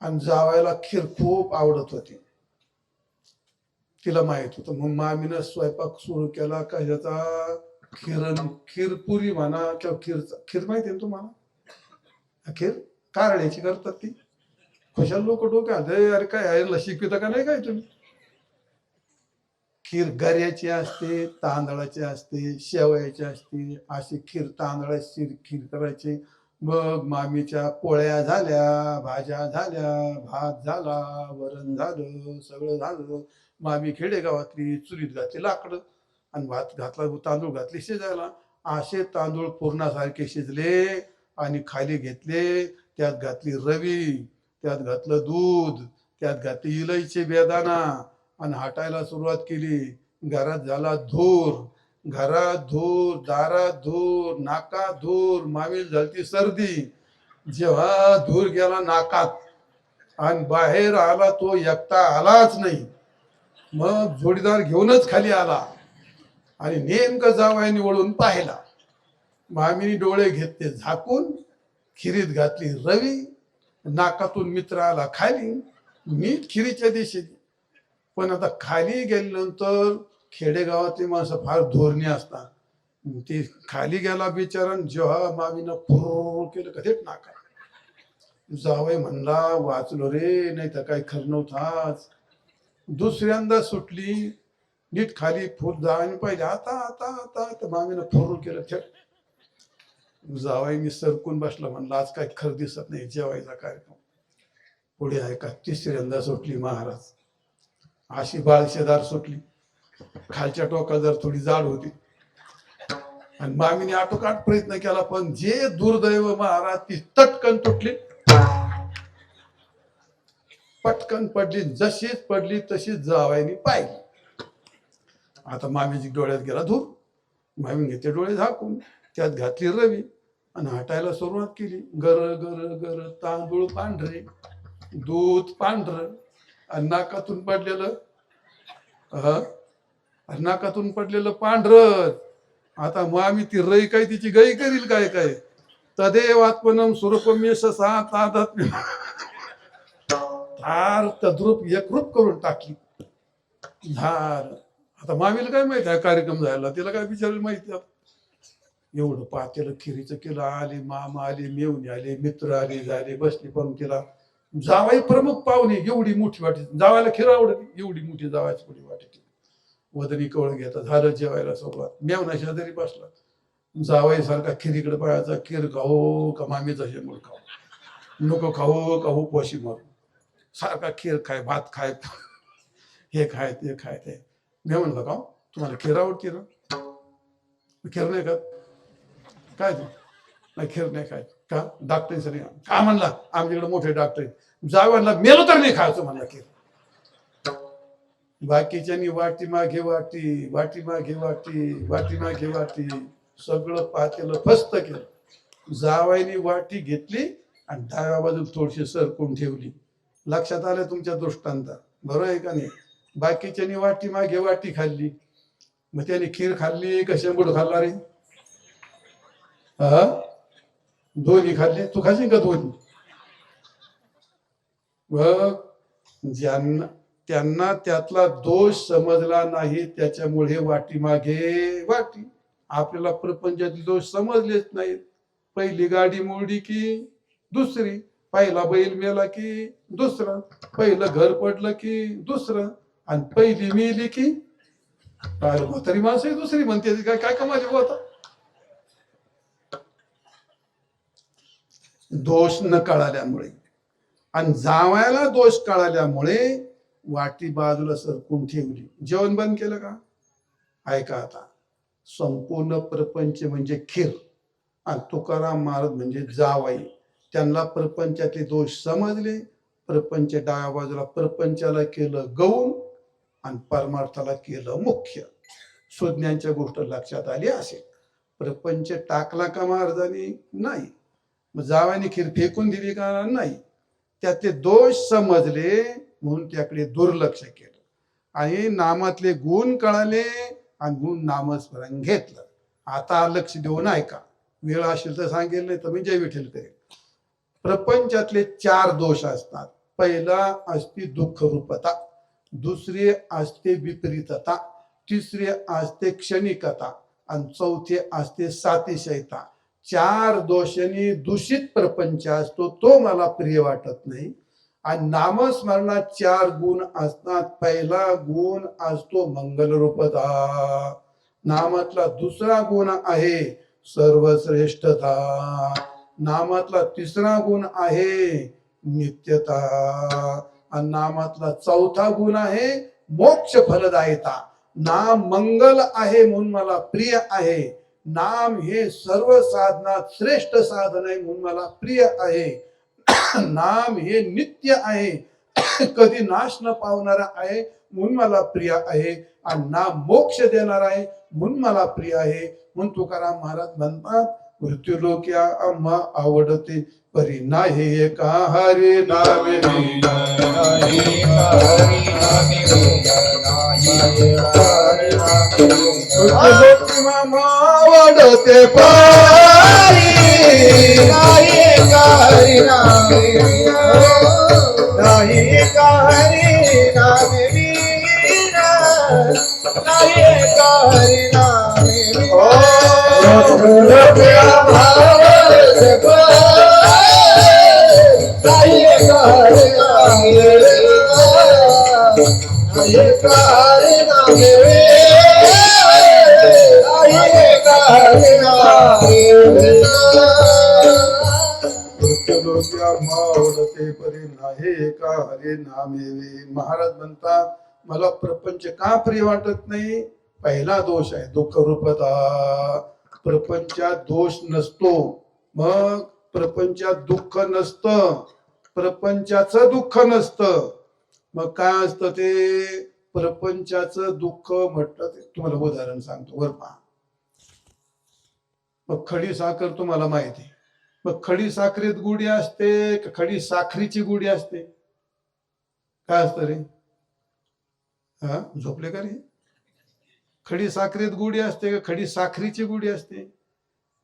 आणि जावायला खीर खूप आवडत होती, तिला माहित होतं. मग मामीनं स्वयंपाक सुरू केला. कशाचा? खीरपुरी म्हणा किंवा खीर माहिती आहे तुम्हाला? खीर कारळ्याची करतात ती. खुशाल लोक डोक्यात अरे काय शिकविता का नाही काय तुम्ही? खीर गर्याची असते, तांदळाची असते, शेवयाची असते. अशी खीर तांदळाची खीर करायची. मग मामीच्या पोळ्या झाल्या, भाज्या झाल्या, भात झाला, वरण झालं, सगळं झालं. मामी खेडेगावातली चुलीत घातली लाकडं आणि भात घातला, तांदूळ घातले शिजायला. असे तांदूळ पूर्णासारखे शिजले आणि खाली घेतले. त्यात घातली रवी, त्यात घातलं दूध, त्यात घातली इलायची बेदाणा आणि हटायला सुरुवात केली. घरात झाला धूर, घरात धूर, दारात धूर, नाकात धूर. मामील झालती सर्दी. जेव्हा धूर गेला नाकात आणि बाहेर आला तो एकटा आलाच नाही. मग जोडीदार घेऊनच खाली आला आणि नेमकं जावयाने वळून पाहिला. मामीने डोळे घेतले झाकून, खिरीत घातली रवी, नाकातून मित्र आला खाली. मीठ खिरीच्या दिशेने. पण आता खाली गेल्यानंतर खेडेगावातली माणसं फार धोरणी असतात. ते खाली गेला बिचारा. जेव्हा मामीनं फुर केलं का थेट नाका. जावई म्हणला वाचलो रे, नाही तर काही खरं नव्हतं आज. दुसऱ्यांदा सुटली. नीट खाली फुर जावायने पाहिजे आता आता आता तर मामीनं फुर केलं थेट. जावाई मी सरकून बसला. म्हणला आज काही खरं दिसत नाही जेवायचा कार्यक्रम. पुढे आहे का तिसऱ्यांदा सुटली महाराज. अशी बाळशेदार सुटली. खालच्या टोका जर थोडी जाड होती आणि मामीने आटोकाट प्रयत्न केला, पण जे दुर्दैव महाराज ती तटकन तुटली, पटकन पडली. जशीच पडली तशीच जावायनी पाहिली. आता मामीची डोळ्यात गेला धूर. मामी घेते डोळे झाकून, त्यात घातली रवी आणि हटायला सुरुवात केली. गर गर गर तांदूळ पांढरे, दूध पांढरं आणि नाकातून पडलेलं नाकातून पडलेलं पांढरं. आता मामी ती रई काय तिची गई करील काय काय. तदेव आत्मनम स्वरूपमेश सात आधात धार तद्रूप एकरूप करून टाकली धार. आता मामीला काय माहिती आहे कार्यक्रम झाला, तिला काय विचारायला माहिती. एवढं पातेलं खिरीचं केलं. आले मामा आले, मेवणे आले, मित्र आले, झाले बसले. पण तिला जावाई प्रमुख पाहुणे. एवढी मोठी वाटी, जावायला खीर आवडते, एवढी मोठी जावायची पुढे वाटी. वदनी कवळ घेता झालं जेवायला सुरुवात. मेवना शेजारी बसला. जावाई सारखा खिरीकडे पाहायचा. खीर खाऊ का मामीचा शेंबूड खाऊ, नको खाऊ का उपाशी मारू. सारखा खीर खाय, भात खाय, हे खाय ते खाय ते. मी म्हणलं का तुम्हाला खीर आवडते ना? खीर नाही खात काय ते? नाही खीर नाही खाय का? डॉक्टरचं नाही का म्हणला? आमच्याकडे मोठे डॉक्टर जावं म्हणला मेलो तर नाही खायचं म्हणला खीर. बाकीच्यानी वाटी मागे वाटी, वाटी मागे वाटी, वाटी मागे वाटी, सगळं पातेलं फस्त केलं. जावाईने वाटी घेतली आणि डाव्या बाजूला थोडीशी सरकून ठेवली. लक्षात आलं तुमच्या दृष्टांता, बरोबर आहे का नाही? बाकीच्यानी वाटी मागे वाटी खाल्ली. मग त्याने खीर खाल्ली का शेंबूड खाल्ला रे? दोन्ही खाल्ली. तू खाशील का दोन्ही? मग ज्यांना त्यांना त्यातला दोष समजला नाही, त्याच्यामुळे वाटी मागे वाटी. आपल्याला प्रपंचातले दोष समजलेच नाहीत. पहिली गाडी मोडली की दुसरी, पहिला बैल मेला की दुसरा, पहिलं घर पडलं की दुसरं, आणि पहिली मेली की म्हातारी माणसं दुसरी म्हणते. काय काय कमाली होता. दोष न कळाल्यामुळे आणि जावयाला दोष कळाल्यामुळे वाटी बाजूला सरकून ठेवली. जेवण बंद केलं का? ऐका आता, संपूर्ण प्रपंच म्हणजे खीर आणि तुकाराम महाराज म्हणजे जावाई. त्यांना प्रपंचातले दोष समजले. प्रपंच डाव्या बाजूला, प्रपंचाला केलं गौण आणि परमार्थाला केलं मुख्य. सुज्ञांच्या गोष्ट लक्षात आली असेल. प्रपंच टाकला का महाराजांनी? नाही. मग जावानी खीर फेकून दिली का? नाही. त्यातले दोष समजले म्हणून त्याकडे दुर्लक्ष केलं आणि नामातले गुण कळाले आणि गुण नामस्मरण घेतलं. आता लक्ष देऊन ऐका, वेळ असेल तर सांगेल, नाही तर मी जय विठ्ठल करेल. प्रपंचातले 4 दोष असतात. पहिला असते दुःख रूपता, दुसरी असते विपरीतता, तिसरी असते क्षणिकता आणि चौथे असते सातिशयता. 4 दोषांनी दूषित प्रपंच असतो, तो मला प्रिय वाटत नाही. आणि नामस्मरणात 4 गुण असतात. पहिला गुण असतो मंगल रूपता, नामातला दुसरा गुण आहे सर्वश्रेष्ठता, नामातला तिसरा गुण आहे नित्यता आणि नामातला चौथा गुण आहे मोक्ष फलदायिता. नाम मंगल आहे म्हणून मला प्रिय आहे. नाम हे सर्व साधनात श्रेष्ठ साधन आहे म्हणून मला प्रिय आहे. नाम हे नित्य आहे, कधी नाश न पावणारा आहे म्हणून मला प्रिय आहे. आणि नाम मोक्ष देणार आहे म्हणून मला प्रिय आहे. म्हणून तुकाराम महाराज म्हणतात, मृत्यूलोक्या आम्हा आवडते परी नाही एका हरी नामे मामा आवडते परी नाही एका हरी नामे नाही एका हरी नामे नाही एका हरी नामे महाराज म्हणतात, मला प्रपंच का प्रिय वाटत नाही? पहिला दोष आहे दुःख रूपता. प्रपंचात दोष नसतो, मग प्रपंचात दुःख नसतं, प्रपंचाचं दुःख नसतं. मग काय असतं ते? प्रपंचाचं दुःख म्हटलं ते तुम्हाला उदाहरण सांगतो वर पहा. मग खडी साखर तुम्हाला माहिती आहे. मग खडी साखरेत गुढी असते का खडी साखरीची गुढी असते? काय असतं रे? हा, झोपले का रे? खडी साखरेत गुढी असते का खडी साखरीची गुढी असते?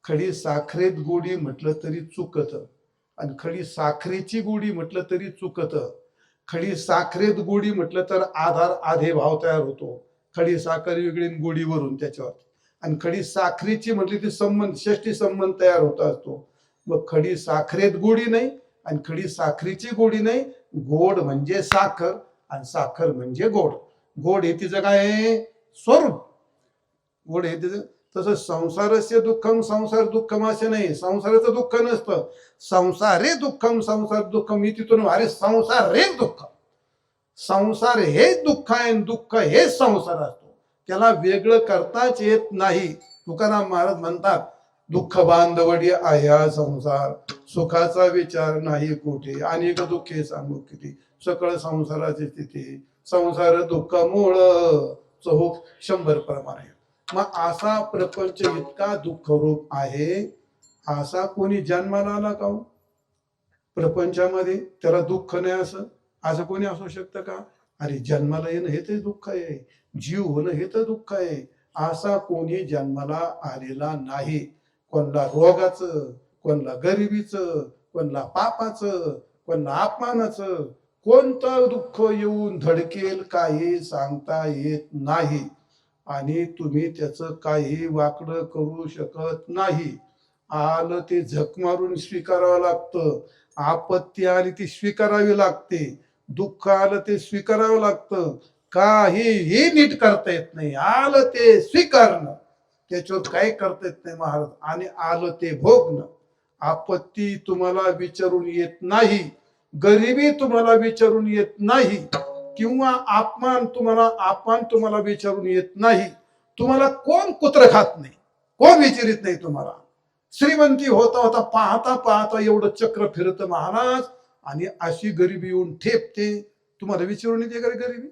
खडी साखरेत गुढी म्हटलं तरी चुकत आणि खडी साखरेची गुढी म्हटलं तरी चुकत. खडी साखरेत गुढी म्हटलं तर आधे भाव तयार होतो. खडी साखर वेगळी गुढीवरून त्याच्यावर. आणि खडी साखरेची म्हटली ती संबंध, षष्टी संबंध तयार होत असतो. मग खडी साखरेत गुढी नाही आणि खडी साखरीची गुढी नाही. गोड म्हणजे साखर आणि साखर म्हणजे गोड. गोड हे तिचं काय आहे? स्वरूप. गोड हे तिचं. तसं संसारस्य दुःखम संसार दुःखम असे नाही. संसाराचं दुःख नसतं. संसारे दुःखम संसार दुःखम ही तिथून अरे संसार रे दुःख. संसार हे दुःख आहे, दुःख हे संसार असतो. त्याला वेगळं करताच येत नाही. तुकाराम महाराज म्हणतात, दुःख बांधवडी आहे हा संसार, सुखाचा विचार नाही कुठे, अनेक दुःखे सांगू किती, सकळ संसाराची स्थिती, संसार दुःख मूळ चहूक 100 प्रमाणे. मग असा प्रपंच इतका दुःख रूप आहे, असा कोणी जन्माला आला का? प्रपंचामध्ये त्याला दुःख नाही असं कोणी असू शकतं का? अरे जन्माला येणं हे तर दुःख आहे, जीव होणं हे तर दुःख आहे. असा कोणी जन्माला आलेला नाही. कोणला रोगाचं, कोणला गरिबीचं, कोणला पापाचं, कोणला अपमानाचं, कोणतं दुःख येऊन धडकेल काही सांगता येत नाही. आणि तुम्ही त्याचं काही वाकडं करू शकत नाही. आलं ते झक मारून स्वीकारावं लागतं. आपत्ती आली ती स्वीकारावी लागते. दुःख आलं ते स्वीकारावं लागतं. काहीही नीट करता येत नाही. आलं ते स्वीकारणं, त्याच्यावर काही करता येत नाही महाराज. आणि आलं ते भोगणं. आपत्ती तुम्हाला विचारून येत नाही, गरिबी तुम्हाला विचारून येत नाही, किंवा अपमान तुम्हाला विचारून येत नाही. तुम्हाला कोण कुत्र खात नाही, कोण विचारित नाही तुम्हाला. श्रीमंती होता होता पाहता पाहता एवढं चक्र फिरत महाराज, आणि अशी गरिबी येऊन ठेपते. तुम्हाला विचारून येते का गरिबी?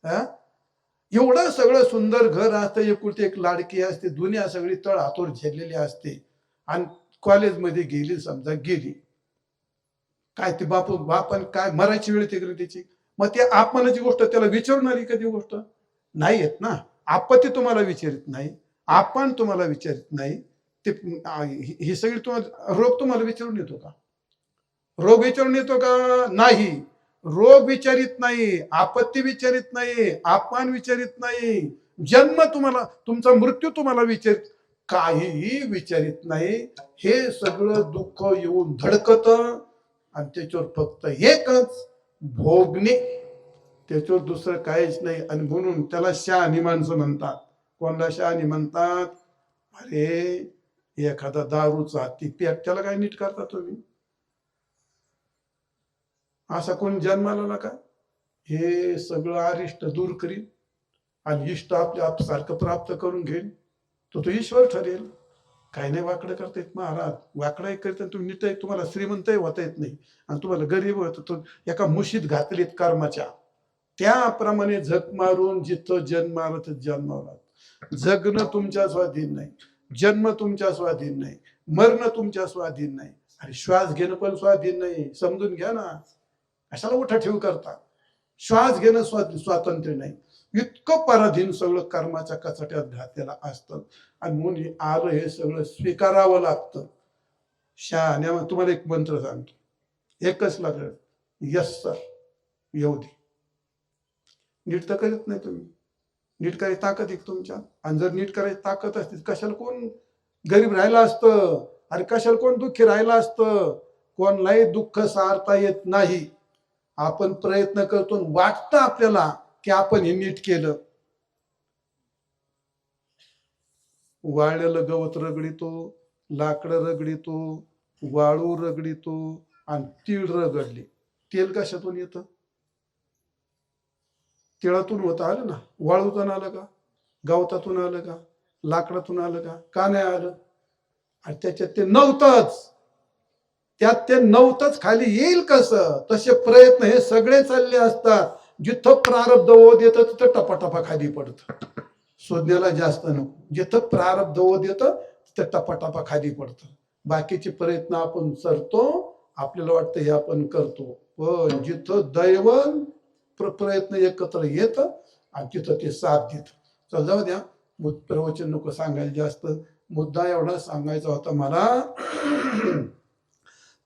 हा, एवढं सगळं सुंदर घर असतं, एकुलती एक लाडकी असते, दुनिया सगळी तळ हातोर झेललेली असते, आणि कॉलेजमध्ये गेली, समजा गेली, काय ते बापन काय मरायची वेळ ते त्याची. मग ते अपमानाची गोष्ट त्याला विचारून आली का ती गोष्ट? नाही येत ना. आपत्ती तुम्हाला विचारित नाही, अपमान तुम्हाला विचारित नाही, ते ही सगळी तुम्हाला रोग तुम्हाला विचारून येतो का? रोग विचारून येतो का? नाही. रोग विचारित नाही, आपत्ती विचारित नाही, अपमान विचारित नाही, जन्म तुम्हाला, तुमचा मृत्यू तुम्हाला विचारित, काहीही विचारित नाही. हे सगळं दुःख येऊन धडकत, आणि त्याच्यावर फक्त एकच भोगणे, त्याच्यावर दुसरं काहीच नाही. आणि म्हणून त्याला शहाणी माणसं म्हणतात. कोणाला शहाणी म्हणतात? अरे एखादा दारूचा हत्ती पेट, त्याला काय नीट करता तुम्ही? असा कोण जन्माला नका. हे सगळं अरिष्ट दूर करील, आणि इष्ट आपल्यासारखं प्राप्त करून घेईल, तो ईश्वर ठरेल. काही नाही वाकडं करता येत महाराज. वाकडं करता तुम्ही नीट, तुम्हाला श्रीमंतही होता येत नाही, आणि तुम्हाला गरीब होत, तो एका मुशीत घातलीत कर्माच्या, त्याप्रमाणे झक मारून जिथं जन्म आला तर जन्माला. जगणं तुमच्या स्वाधीन नाही, जन्म तुमच्या स्वाधीन नाही, मरण तुमच्या स्वाधीन नाही, आणि श्वास घेणं पण स्वाधीन नाही. समजून घ्या ना, कशाला उठा ठेव करता. श्वास घेणं स्वातंत्र्य नाही. इतकं पराधीन सगळं कर्माच्या कचाट्यात घातलेलं असतं, आणि म्हणून आलं हे सगळं स्वीकारावं लागतं. शहाण्या तुम्हाला एक मंत्र सांगतो, एकच लागलं, यस सर, येऊ दे. नीट तर करीत नाही तुम्ही. नीट करायची ताकद एक तुमच्या, आणि जर नीट करायची ताकद असते कशाला कोण गरीब राहिला असतं? अरे कशाला कोण दुःखी राहिला असतं? कोणलाही दुःख सारता येत नाही. आपण प्रयत्न करतो, वाटतं आपल्याला की आपण हे नीट केलं. वाळलेलं गवत रगडितो, लाकडं रगडितो, वाळू रगडितो, आणि तीळ रगडली. तेल कशातून येतं? तिळातून होतं, आलं ना. वाळूतून आलं का? गवतातून आलं का? लाकडातून आलं का? का नाही आलं? आणि त्याच्यात ते नव्हतंच. त्यात ते नव्हतंच खाली येईल कसं? तसे प्रयत्न हे सगळे चालले असतात. जिथं प्रारब्ध ओढ येतं तिथं टपाटपा खाली पडतं. शोधण्याला जास्त नको. जिथं प्रारब्ध ओढ येतं तिथं टपाटपा खाली पडतं. बाकीचे प्रयत्न आपण करतो, आपल्याला वाटतं हे आपण करतो, पण जिथं दैव प्रयत्न एकत्र येत, आणि तिथं ते साथ देत. चल जाऊ द्या, प्रवचन नको सांगायला जास्त. मुद्दा एवढा सांगायचा होता मला,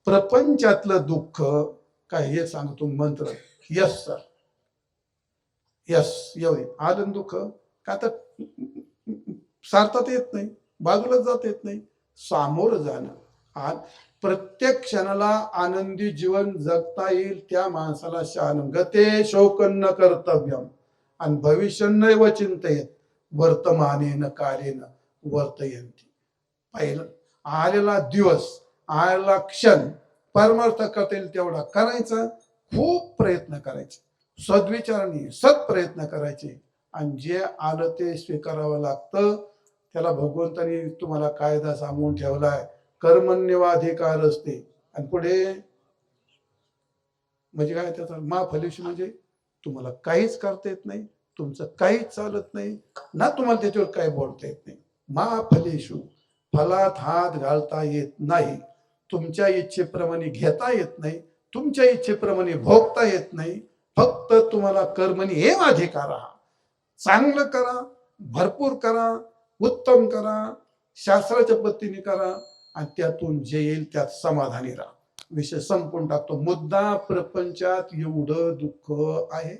प्रपंचातलं दुःख काय हे सांगतो मंत्र. यस सर, यस, एवढे आलं दुःख का तर सारतात येत नाही, बाजूला जात येत नाही. सामोरं जाणं, प्रत्येक क्षणाला आनंदी जीवन जगता येईल त्या माणसाला शहाणं. गते शोकन्न कर्तव्यम, आणि भविष्य नैव चिंतयेत, वर्तमानेन कालेन वर्तयंती. पहिलं आलेला दिवस, आलेला क्षण परमार्थ करता येईल तेवढा करायचा. खूप प्रयत्न करायचे, सद्विचाराने सत प्रयत्न करायचे, आणि जे आलं ते स्वीकारावं लागतं. त्याला भगवंतानी तुम्हाला कायदा सांगून ठेवलाय, कर्मण्यवाधिकार असते. आणि पुढे म्हणजे काय, त्याचा महाफलेशू म्हणजे तुम्हाला काहीच करता येत नाही, तुमचं काहीच चालत नाही ना, तुम्हाला त्याच्यावर काही बोलता येत नाही. महाफलेशू, फलात हात घालता येत नाही, तुमच्या इच्छेप्रमाणे घेता येत नाही, तुमच्या इच्छेप्रमाणे भोगता येत नाही. फक्त तुम्हाला कर्मणी एव अधिकार, चांगलं करा, भरपूर करा, उत्तम करा, शास्त्राच्या पद्धतीने करा, आणि त्यातून जे येईल त्यात समाधानी राहा. विषय संपून टाकतो. मुद्दा प्रपंचात एवढं दुःख आहे,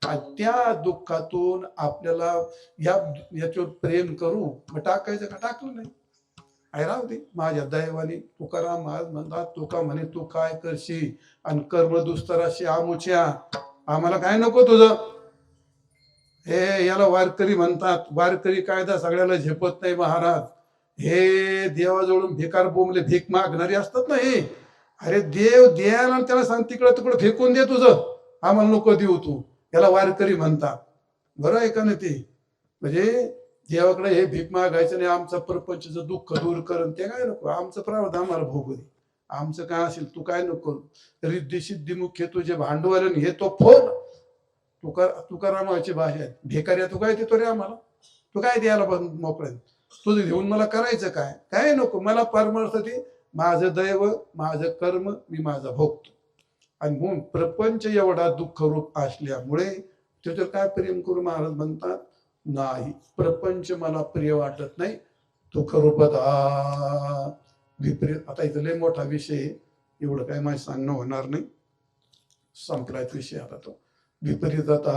आणि त्या दुःखातून आपल्याला याच्यावर प्रेम करू, मग टाकायचं का? टाकलं नाही, आहे राहू दे. माझ्या दैवाने तुकाराम महाराज म्हणतात, तुका म्हणे तू काय करशी, आणि कर्म दुस्तराशी आमुच्या, आम्हाला काय नको तुझं. हे याला वारकरी म्हणतात. वारकरी कायदा सगळ्याला झेपत नाही महाराज. हे देवाजवळून भिकार बोंबले भीक मागणारे असतात ना हे. अरे देव द्यायला त्याला सांग तिकडं तिकडं फेकून दे तुझं, आम्हाला नको देऊ तू. याला वारकरी म्हणतात. बरं आहे का नाही ते? म्हणजे देवाकडे हे भीक मागायचं नाही, आमचं प्रपंचचं दुःख दूर करून ते काय नको, आमचं प्रावध आम्हाला भोगू दे, आमचं काय असेल तू काय नको. रिद्धी सिद्धी मुख्य तुझे भांडवल हे तो फोन तुकारामाची भाषा आहे. भिकाऱ्या तू काय देतो रे आम्हाला, तू काय द्यायला मोकळे, तुझं घेऊन मला करायचं काय, काय नको मला. परमार्थ ते माझं दैव माझं कर्म मी माझा भोगतो. आणि म्हणून प्रपंच एवढा दुःखरूप असल्यामुळे त्याच्यावर काय प्रेम करू महाराज म्हणतात, नाही प्रपंच मला प्रिय वाटत नाही. दुःखरूपता विपरीत. आता इथं लय मोठा विषय, एवढं काय माझं सांगणं होणार नाही, संपलायच विषय आता तो. विपरीतता,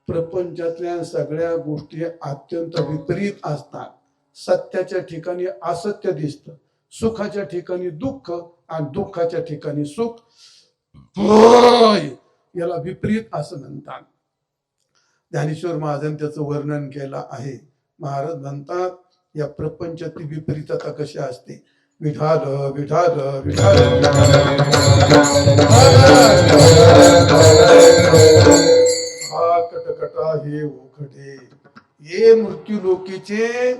प्रपंचातल्या सगळ्या गोष्टी अत्यंत विपरीत असतात. सत्याच्या ठिकाणी असत्य दिसतं, सुखाच्या ठिकाणी दुःख आणि दुःखाच्या ठिकाणी सुख, याला विपरीत असं म्हणतात. ज्ञानेश्वर महाराजांनी त्याचं वर्णन केलं आहे. महाराज म्हणतात या प्रपंचातली विपरीतता कशी असते. विठाल विठाल विठाल हा कटकटा हे उखटे, ये मृत्यू लोकीचे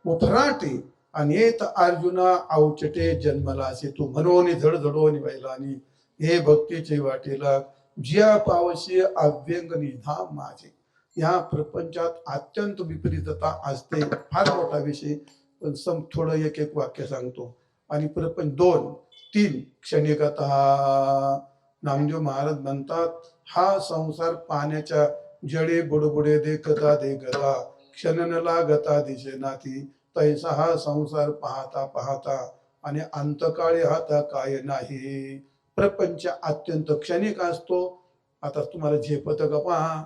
उफराटे, आणि येत अर्जुना अवचटे जन्मला असे तू म्हणून झडझडोनी बैलानी, हे भक्तीचे वाटेला जिया पावशी अव्यंग निधाम माझे. या प्रपंचात अत्यंत विपरीतता असते. फार मोठा विषय, पण थोडं एक एक वाक्य सांगतो. आणि प्रपंच 2-3 क्षणिकता. नामदेव महाराज म्हणतात हा संसार पाण्याच्या जडे बुडबुडे देखता देखता क्षणन लागता दिसे नाती, तैसा हा संसार पाहता पाहता आणि अंतकाळी हाता काय नाही. प्रपंच अत्यंत क्षणिक असतो. आता तुम्हाला झेपत का पहा,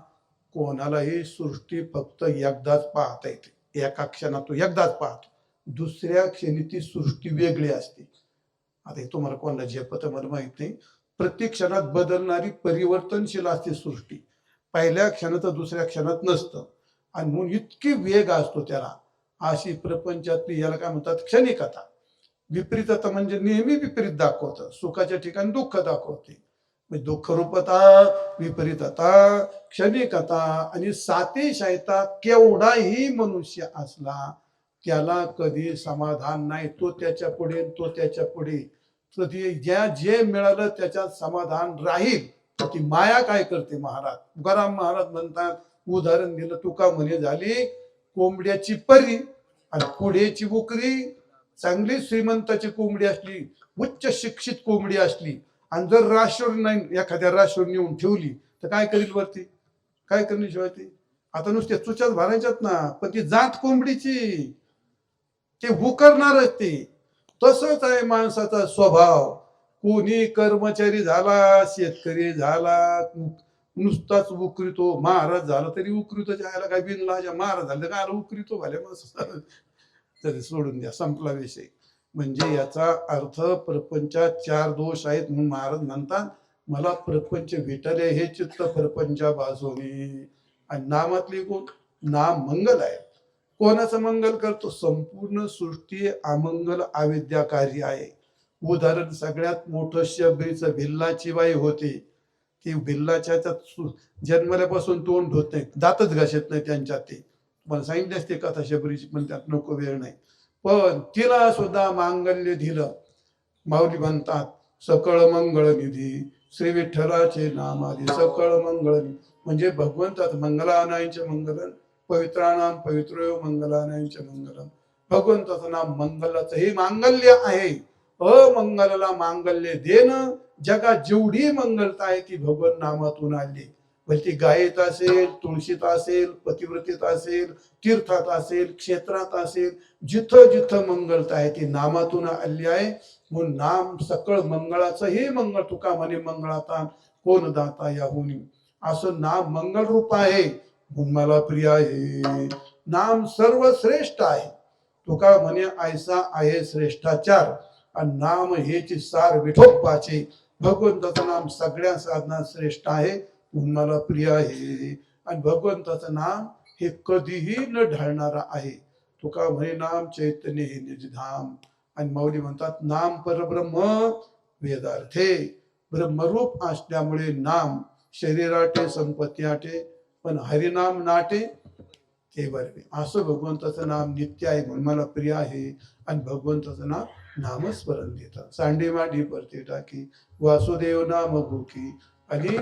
कोणालाही सृष्टी फक्त एकदाच पाहता येते, एका क्षणात तो एकदाच पाहतो, दुसऱ्या क्षणी ती सृष्टी वेगळी असते. आता हे तुम्हाला कोणाला झेपत मला माहित नाही. प्रत्येक क्षणात बदलणारी परिवर्तनशील असते सृष्टी, पहिल्या क्षणात दुसऱ्या क्षणात नसतं. आणि म्हणून इतकी वेग असतो त्याला. अशी प्रपंचातली याला काय म्हणतात क्षणिकता. विपरीतता म्हणजे नेहमी विपरीत दाखवतं, सुखाच्या ठिकाणी दुःख दाखवते. दुःख रूपता, विपरीतता, क्षणिकता आणि सातेशायता. केवढाही मनुष्य असला त्याला कधी समाधान नाही, तो त्याच्या पुढे तो त्याच्या पुढे. तर ज्या जे मिळालं त्याच्यात समाधान राहील. ती माया काय करते महाराज तुकाराम महाराज म्हणतात, उदाहरण दिलं, तुका म्हणे झाली कोंबड्याची परी आणि पुढेची बुकरी. चांगली श्रीमंताची कोंबडी असली, उच्च शिक्षित कोंबडी असली, आणि जर राशीवर नाही एखाद्या राशीवर नेऊन ठेवली तर काय करील वरती, काय करणे शिवाय ती. आता नुसते चुच्याच भरायच्यात ना, पण ती जात कोंबडीची, ते उकरणारच ते. तसंच आहे माणसाचा स्वभाव. कोणी कर्मचारी झाला, शेतकरी झाला, नुसताच उकरितो. महाराज झाला तरी उकरितो, जायला काय बिनला महाराज झाला काय उकरितो भले मग तरी सोडून द्या, संपला विषय. म्हणजे याचा अर्थ प्रपंचात 4 दोष आहेत म्हणून महाराज म्हणतात मला प्रपंच भेटले हे चित्त प्रपंचा बाजूने. आणि नामातली कोण, नाम मंगल आहे. कोणाचं मंगल करतो, संपूर्ण सृष्टी अमंगल अविद्याकारी आहे. उदाहरण सगळ्यात मोठं शबरीचं भिल्लाची बाई होती. ती भिल्लाच्या जन्मल्यापासून तोंड धुत नाही, दातच घासत नाही त्यांच्यात. ते तुम्हाला सांगितले असते कथा शबरीची, पण त्यात नको वेळ नाही. पण तिला सुद्धा मांगल्य दिलं. माऊली म्हणतात सकळ मंगळ निधी श्री विठ्ठलाचे नाम आधी सकळ मंगळ निधी. म्हणजे भगवंतात मंगलानायचे मंगलन, पवित्राणाम पवित्र मंगलानायचे मंगलम. भगवंताचं नाम मंगलाचं हे मांगल्य आहे. अमंगलाला मांगल्य देणं. जगात जेवढी मंगलता आहे ती भगवत नामातून आली. म्हणजे ती गायेत असेल, तुळशीत असेल, पतिव्रतेत असेल, तीर्थात असेल, क्षेत्रात असेल, जिथं जिथं मंगलता आहे ती नामातून आली आहे. म्हणून नाम सकळ मंगळाचं हे मंगळ. तुका म्हणे मंगळाता कोण दाता याहुनी. असं नाम मंगल रूप आहे म्हणून मला प्रिय आहे. नाम सर्वश्रेष्ठ आहे. तुका म्हणे ऐसा आहे श्रेष्ठाचार. आणि नाम हेची सार विठोबाचे. भगवंताचं नाम सगळ्या साधनात श्रेष्ठ आहे म्हणून मला प्रिय आहे. आणि भगवंताचं नाम हे कधीही न ढळणारा आहे. तुका म्हणे नाम चैतन्य हे निजधाम. आणि माऊली म्हणतात नाम परब्रह्म वेदार्थे. ब्रह्मरूप असल्यामुळे नाम शरीराटे संपत्ती आटे, पण हरिनाम नाटे ते बरे. असं भगवंताचं नाम नित्य आहे म्हणून मला प्रिय आहे. आणि भगवंताचं नाम नामस्मरण देतात. सांडी मांडी परते टाकी वासुदेव नाम भूकी. आणि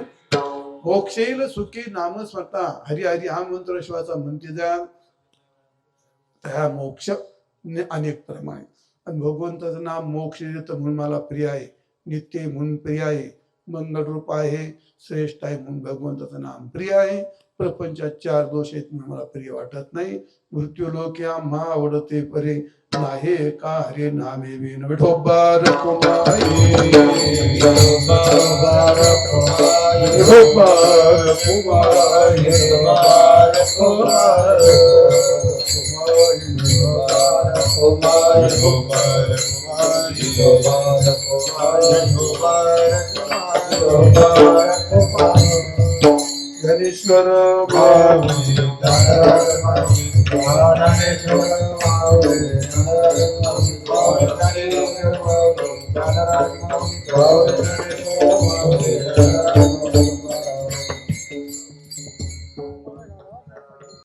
मोक्षेल सुखी नाम स्वतः. हरी हरी हा मंत्र श्वासा म्हणते जा त्या मोक्ष अनेक प्रमाणे. आणि भगवंताचं नाम मोक्ष देतं म्हणून मला प्रिय आहे, नित्य आहे म्हणून प्रिय आहे, मंगल रूप आहे, श्रेष्ठ आहे म्हणून भगवंताचं नाम प्रिय आहे. प्रपंचात चार दोष आहेत म्हणून मला प्रिय वाटत नाही. मृत्यू लोक्या मा आवडते परे नाही का हरे नामे विन. विठोबार कुमारी विठोबार कुमारी विठोबार कुमारी विठोबार कुमारी गणेश्वर